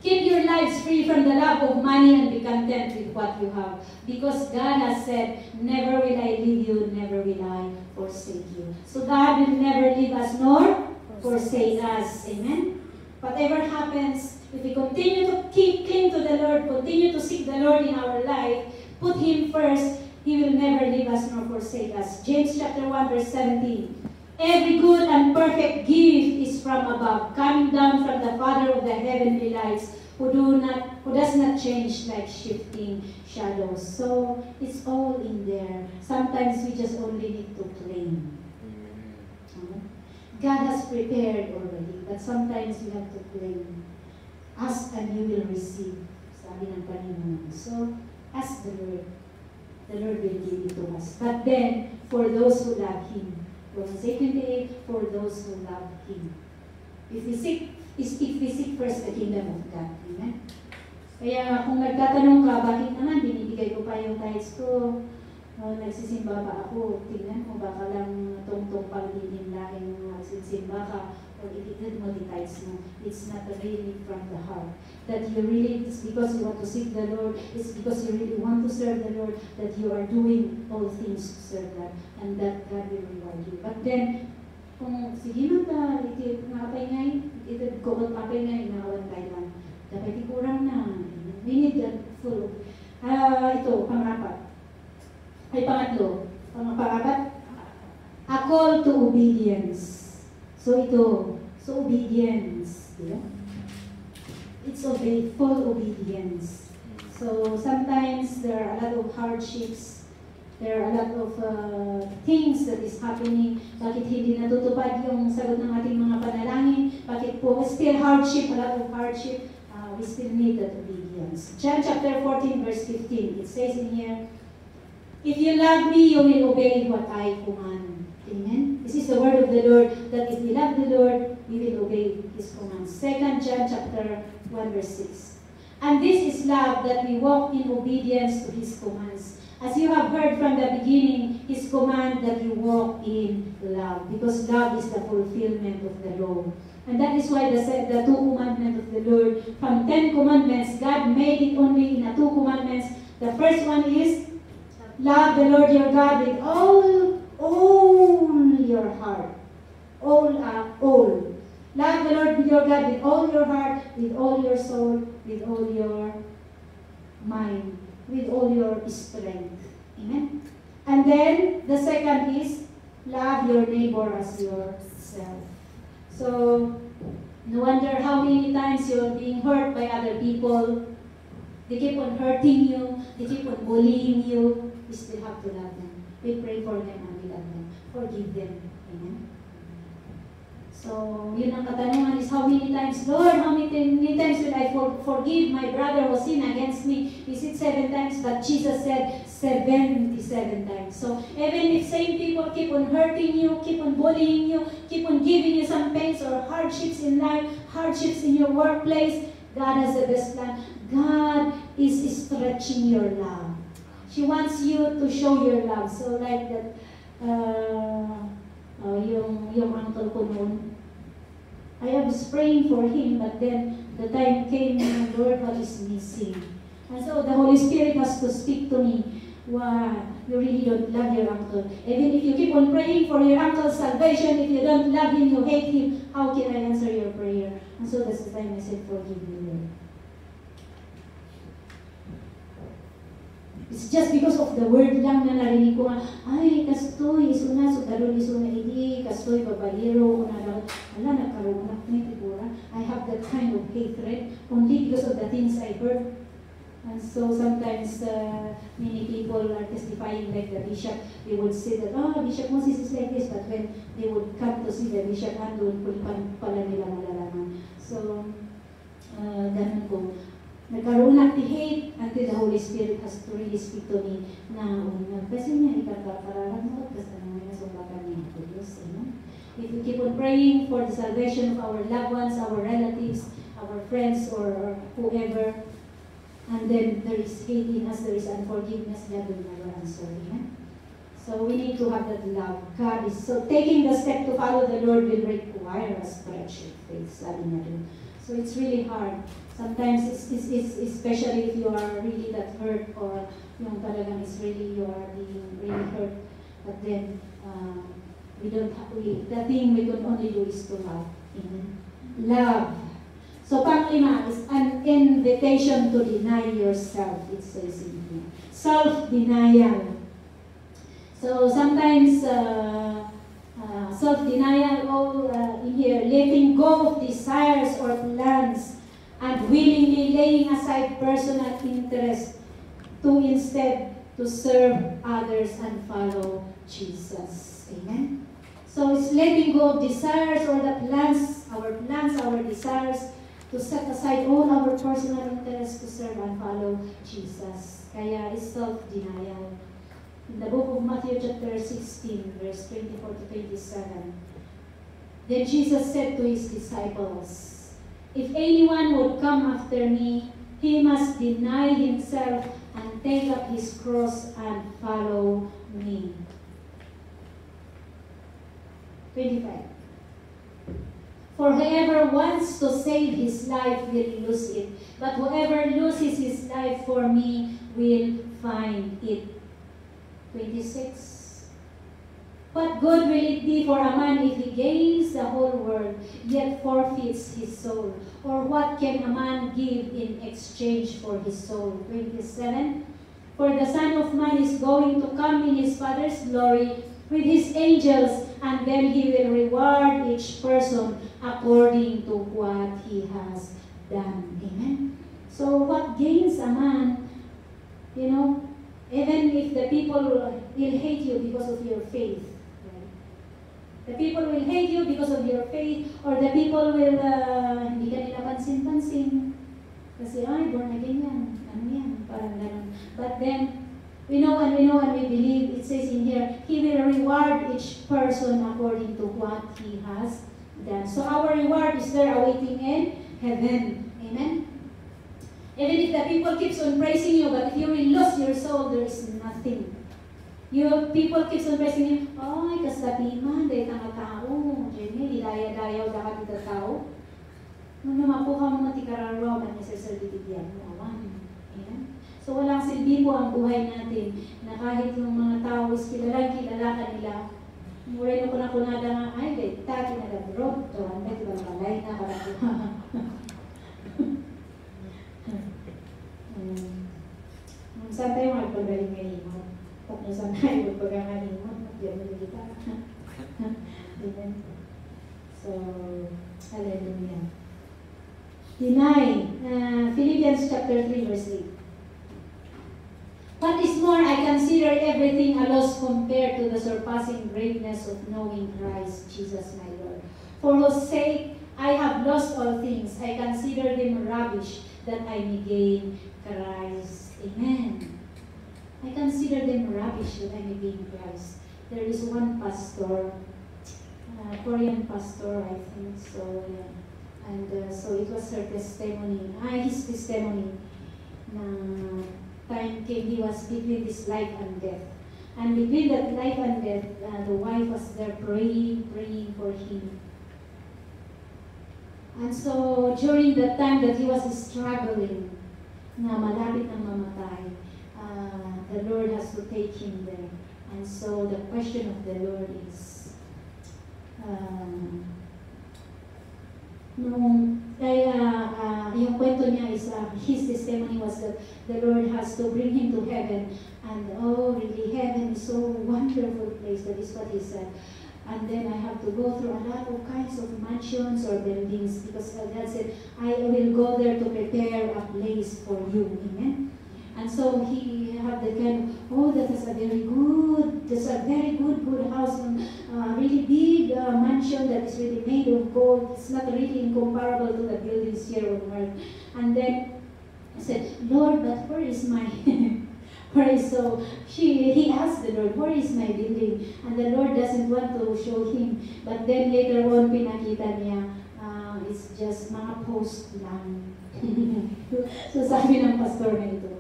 Speaker 1: Keep your lives free from the love of money and be content with what you have. Because God has said, never will I leave you, never will I forsake you. So God will never leave us nor forsake us. Amen. Whatever happens, if we continue to cling to the Lord, continue to seek the Lord in our life, put Him first, He will never leave us nor forsake us. James chapter 1, verse 17. Every good and perfect gift is from above, coming down from the Father of the heavenly lights, who does not change like shifting shadows. So it's all in there. Sometimes we just only need to claim. God has prepared already, but sometimes we have to claim. Ask and you will receive. Sabi ng Panginoon. So ask the Lord. The Lord will give it to us. But then, for those who love Him, Romans 8:28, for those who love Him. If we seek first the kingdom of God. Amen? Kaya kung nagtatanong ka, bakit naman binibigay ko pa yung tithes ko? Nagsisimba ba ako? Tingnan mo, baka lang tungtong pagdilim laking nagsisimba ka or itigid mo the tithes mo. It's not really from the heart. That you really, it's because you want to seek the Lord, it's because you really want to serve the Lord, that you are doing all things to serve God, and that God will reward you. But then, kung sige mo ta, nakapay ngay, kukot mapay ngay, nakawan tayo lang. Dapat ikurang na. We need that full. Ito, pangapat. Ay, pangatlo. Pangapat. A call to obedience. So ito, so obedience. Diba? It's full obedience. So sometimes there are a lot of hardships. There are a lot of things that is happening. Bakit hindi natutupad yung sagot ng ating mga panalangin? Bakit po still hardship, a lot of hardship? We still need that obedience. John chapter 14, verse 15. It says in here, if you love me, you will obey what I command. Amen? This is the word of the Lord, that if we love the Lord, we will obey His commands. 2 John chapter 1, verse 6. And this is love, that we walk in obedience to His commands. As you have heard from the beginning, His command that you walk in love. Because love is the fulfillment of the law. And that is why the two commandments of the Lord, from 10 commandments, God made it only in 2 commandments. The first one is, love the Lord your God with all your heart. All. Love the Lord your God with all your heart, with all your soul, with all your mind, with all your strength. Amen? And then, the second is, love your neighbor as yourself. So, no wonder how many times you're being hurt by other people. They keep on hurting you. They keep on bullying you. We still have to love them. We pray for them and we love them. Forgive them. Amen? So, yun ang katanungan is how many times, Lord, how many times will I forgive my brother who sinned against me? Is it 7 times? But Jesus said 77 times. So, even if same people keep on hurting you, keep on bullying you, keep on giving you some pains or hardships in life, hardships in your workplace, God has the best plan. God is stretching your love. She wants you to show your love. So, like that, yung uncle ko noon, I was praying for him, but then the time came, Lord, what is missing? And so the Holy Spirit has to speak to me. Wow, you really don't love your uncle. Even if you keep on praying for your uncle's salvation, if you don't love him, you hate him, how can I answer your prayer? And so that's the time I said, forgive me, Lord. It's just because of the word lang na narinig ko nga, ay, kastoy, isuna, sudarol, isuna, hindi, kastoy, babalero, kunalaw, ala, nagkaroon na, may tibura. I have that kind of hatred, only because of the things I heard. And so sometimes many people are testifying like the bishop. They would say that, oh, Bishop Moses is like this, but when they would come to see the bishop, andun pala nila malalaman. So, ganun po. Nagkaroon ng hate until the Holy Spirit has to really speak to me na kasi niya ikakapararan mo kasi naman nasumbatan niya to Diyos. If we keep on praying for the salvation of our loved ones, our relatives, our friends, or whoever, and then there is hate in us, there is unforgiveness, God will never answer. Amen? So we need to have that love. God is so taking the step to follow the Lord will require us to achieve faith. Sabi niya dun. So it's really hard. Sometimes it's especially if you are really that hurt or yung talagang is really you are being really hurt. But then the thing we can only do is to love. Amen. Love. So pang-lima is an invitation to deny yourself. It says in here. Self-denial. So sometimes self-denial in here, letting go of desires or plans and willingly laying aside personal interest to instead to serve others and follow Jesus. Amen? So it's letting go of desires or the plans, our desires, to set aside all our personal interests to serve and follow Jesus. Kaya it's self-denial. In the book of Matthew chapter 16, verse 24 to 27, then Jesus said to his disciples, if anyone would come after me, he must deny himself and take up his cross and follow me. 25. For whoever wants to save his life will lose it, but whoever loses his life for me will find it. 26. What good will it be for a man if he gains the whole world, yet forfeits his soul? Or what can a man give in exchange for his soul? 27. For the Son of Man is going to come in his Father's glory with his angels, and then he will reward each person according to what he has done. Amen? So what gains a man, even if the people will hate you because of your faith. Right? The people will hate you because of your faith, or the people will, hindi ka nila pansin-pansin. Kasi, born again yan. Ano yan? Parang ganun. But then, we know and we believe, it says in here, He will reward each person according to what he has done. So our reward is there awaiting in heaven. Amen? Even if the people keeps on praising you, but if you will lose your soul, there is nothing. People keeps on praising you, ay, kasabiman, dahil ang tao, Jenny, daya-dayaw dapat ito tao. Nung makuha mo matikararoman niya sa salibigyan mo, awan. Amen? So walang silbi po ang buhay natin, na kahit yung mga tao is kilala ka nila, muray na kunada nga, ay, dahil taki na labro, to, ang dahil ba malay na karakuha. Saan tayo magpagaling ngayon? Pag nasan tayo magpagaling ngayon, diyan mo kita. Amen. So, hallelujah. Deny. Philippians chapter 3, verse 8. What is more, I consider everything a loss compared to the surpassing greatness of knowing Christ Jesus my Lord. For whose sake I have lost all things. I consider them rubbish, that I may gain Christ. Amen. I consider them rubbish that I may gain Christ. There is one pastor, Korean pastor, I think so, yeah. And so it was her testimony, his testimony, na time came, he was between this life and death. And between that life and death, the wife was there praying for him. And so during the time that he was struggling, na malapit na mamatay, the Lord has to take him there. And so the question of the Lord is, yung kwento niya is, his testimony was that the Lord has to bring him to heaven. And really, heaven is so wonderful place. That is what he said. and then I have to go through a lot of kinds of mansions or buildings, because God said, I will go there to prepare a place for you. Amen? And so he have the kind of, oh, that's a very good house, really big mansion that is really made of gold. It's not really incomparable to the buildings here on earth. And then I said, Lord, but where is my he asked the Lord, where is my building? And the Lord doesn't want to show him. But then later on, pinakita niya, it's just mga post lang. So sabi ng pastor na ito,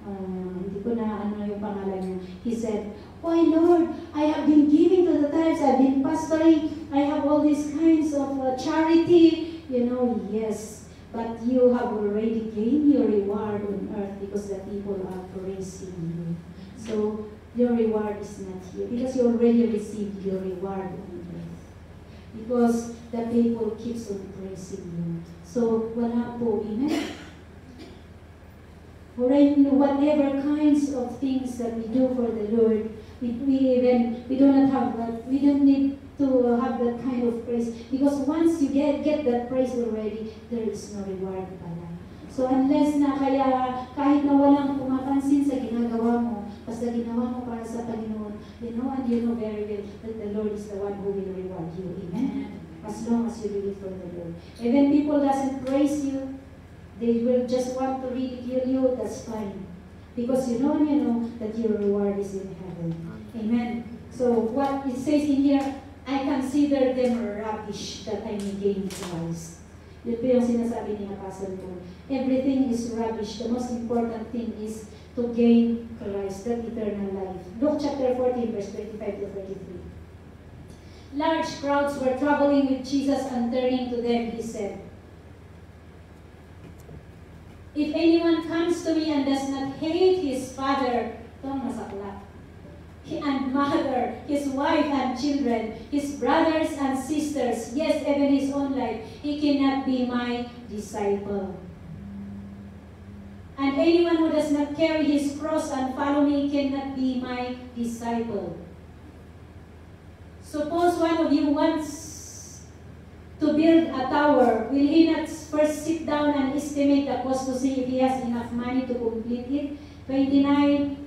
Speaker 1: hindi ko na ano yung pangalan niya. He said, why Lord, I have been giving to the tithes, I've been pastoring, I have all these kinds of charity. Yes. But you have already gained your reward on earth because the people are praising you. So your reward is not here because you already received your reward on earth. Because the people keeps on praising you. So wala po, amen? For whatever kinds of things that we do for the Lord, we don't need to have that kind of praise, because once you get that praise already, there is no reward pala. So unless na kahit na walang pumapansin sa ginagawa mo, basta ginawa mo para sa Panginoon, and you know very well that the Lord is the one who will reward you. Amen? As long as you do it for the Lord. And when people doesn't praise you, they will just want to ridicule you, that's fine. Because you know that your reward is in heaven. Amen? So what it says in here, I consider them rubbish that I may gain Christ. Yun po yung sinasabi ni Apostle Paul. Everything is rubbish. The most important thing is to gain Christ, that eternal life. Luke chapter 14, verse 25 to 33. Large crowds were traveling with Jesus, and turning to them, he said, if anyone comes to me and does not hate his father, itong masakla, and mother, his wife and children, his brothers and sisters, yes, even his own life, he cannot be my disciple. And anyone who does not carry his cross and follow me cannot be my disciple. Suppose one of you wants to build a tower. Will he not first sit down and estimate the cost to see if he has enough money to complete it? 29.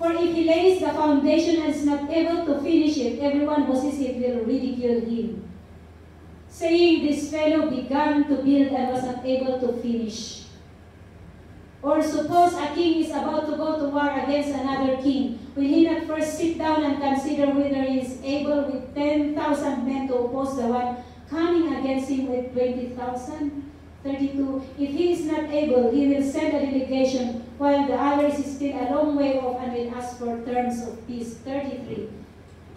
Speaker 1: For if he lays the foundation and is not able to finish it, everyone who sees it will ridicule him, saying, this fellow began to build and was not able to finish. Or suppose a king is about to go to war against another king. Will he not first sit down and consider whether he is able with 10,000 men to oppose the one coming against him with 20,000? 32. If he is not able, he will send a delegation, while the other is still a long way off and will ask for terms of peace. 33.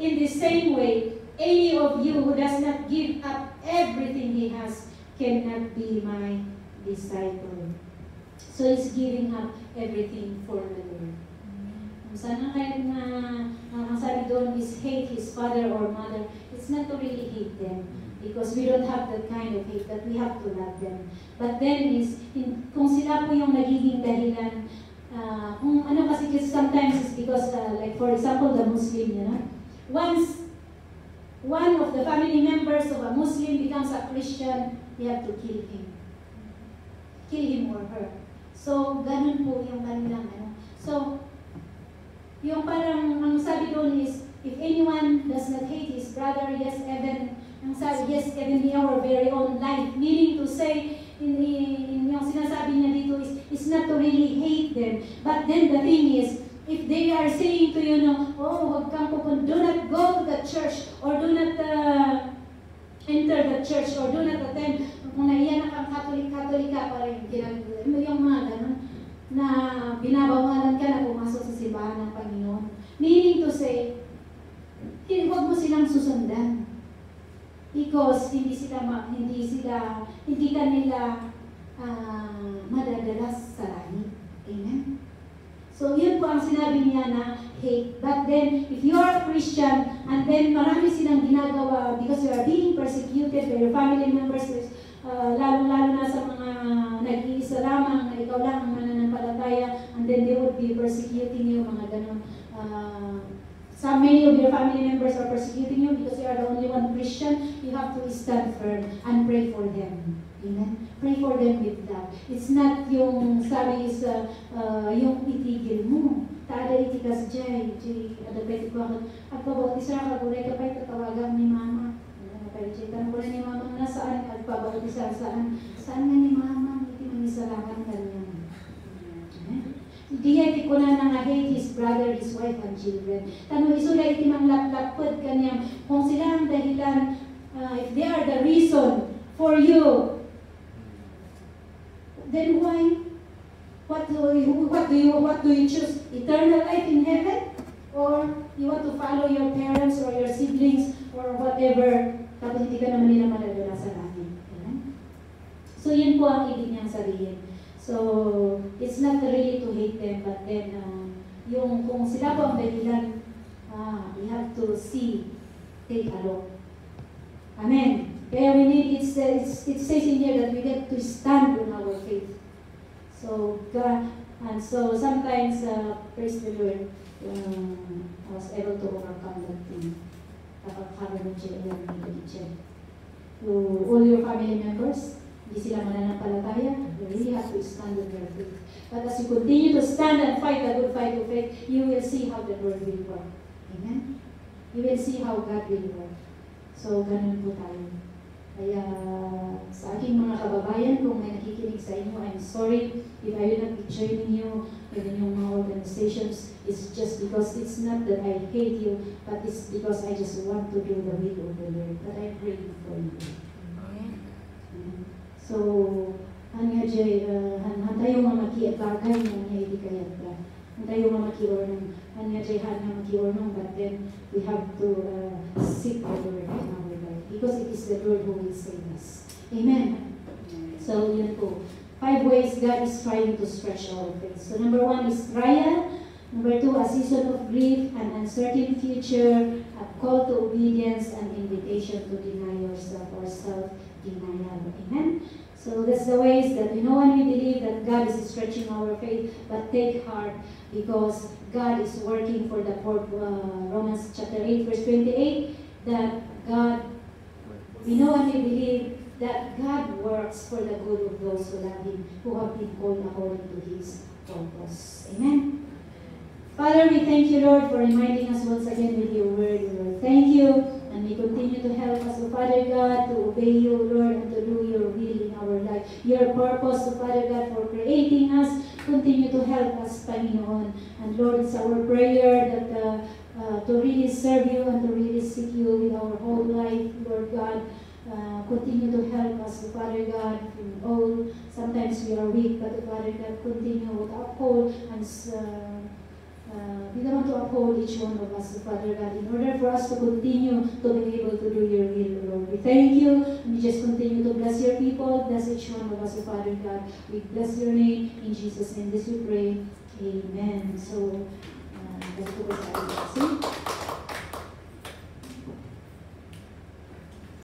Speaker 1: In the same way, any of you who does not give up everything he has cannot be my disciple. So he's giving up everything for the Lord. Sana kahit na ang sabi doon is hate his father or mother, it's not to really hate them. Because we don't have that kind of hate, that we have to love them. But then kung sila po yung nagiging dahilan, kung ano kasi sometimes is because, like for example, the Muslim, once one of the family members of a Muslim becomes a Christian, you have to kill him. Kill him or her. So, ganun po yung kanilang, So, yung parang, ang sabi doon is, if anyone does not hate his brother, yes, even in our very own life. Meaning to say, in yung sinasabi niya dito is not to really hate them. But then the thing is, if they are saying to you, oh, huwag kang pupunta, do not go to the church, or do not enter the church, or do not attend, kung naiyan kang Catholic ka, parang yung mga ganun, na binabawalan ka na pumasok sa simbahan ng Panginoon. Meaning to say, huwag mo silang susundan. Because hindi ka nila madadala sa langit. Amen? So, yun po ang sinabi niya na hate. But then, if you are a Christian, and then marami silang ginagawa because you are being persecuted by your family members, lalo-lalo na sa mga nag-iisa lamang, na ikaw lang ang mananampalataya, and then they would be persecuting you, mga ganun. Many of your family members are persecuting you you because you are the only one Christian, you have to stand firm and pray for them. Amen? Pray for them with love. It's not yung sabi is yung itigil mo. Taada itikas jay, ada pwede ko ako. Agpabawat isa ka, gulay ka pa'y tatawagan ni mama. Tanong ko na ni mama na saan, agpabawat isa saan. Saan nga ni mama? Hindi man isalaman kanyan. Diya ko na hate his brother, his wife, and children. Tanong iso na iti mang laplapod kanyang. Kung sila ang dahilan, if they are the reason for you, then why? What do you choose? Eternal life in heaven? Or you want to follow your parents or your siblings or whatever? Tapos hindi ka naman nila madadala sa langit. So yun po ang ibig niyang sabihin. So it's not really to hate them, but then yung kung sila po ang dahilan, we have to see, take a look. Amen. Kaya we need, it says in here that we get to stand on our faith. So God, and so sometimes, praise the Lord, I was able to overcome that thing. To all your family members, hindi sila mananampalataya, you really have to stand on your faith. But as you continue to stand and fight the good fight of faith, you will see how the Lord will work. Amen? You will see how God will work. So, ganun po tayo. Kaya sa aking mga kababayan, kung may nakikinig sa inyo, I'm sorry if I will not be joining you with yung mga organizations. It's just because it's not that I hate you, but it's because I just want to do the will of the Lord. But I'm praying for you. So, hanya jay, hantayo nga maki-bagay nga niya itikayat ka. Hantayo nga maki-ornong, hanya jay hanya maki-ornong, but then we have to seek the Lord in our life. Because it is the Lord who will save us. Amen. So, yun po. 5 ways God is trying to stretch our faith. So, number 1 is trial. Number 2, a season of grief, an uncertain future, a call to obedience, and invitation to deny yourself or self-denial. Amen? So that's the ways that we know and we believe that God is stretching our faith, but take heart because God is working for the poor. Romans chapter 8, verse 28, that God, we know and we believe that God works for the good of those who love Him, who have been called according to His purpose. Amen? Father, we thank you, Lord, for reminding us once again with your word, Lord. Thank you, and we continue to help us, Father God, to obey you, Lord, and to do your will in our life. Your purpose, Father God, for creating us, continue to help us, Panginoon. And Lord, it's our prayer that to really serve you and to really seek you with our whole life, Lord God. Continue to help us, Father God, in all. Sometimes we are weak, but Father God, continue to uphold and we want to uphold each one of us, Father God, in order for us to continue to be able to do your will, Lord. We thank you, and we just continue to bless your people, bless each one of us, Father God. We bless your name, in Jesus' name, this we pray. Amen. So, that's what we're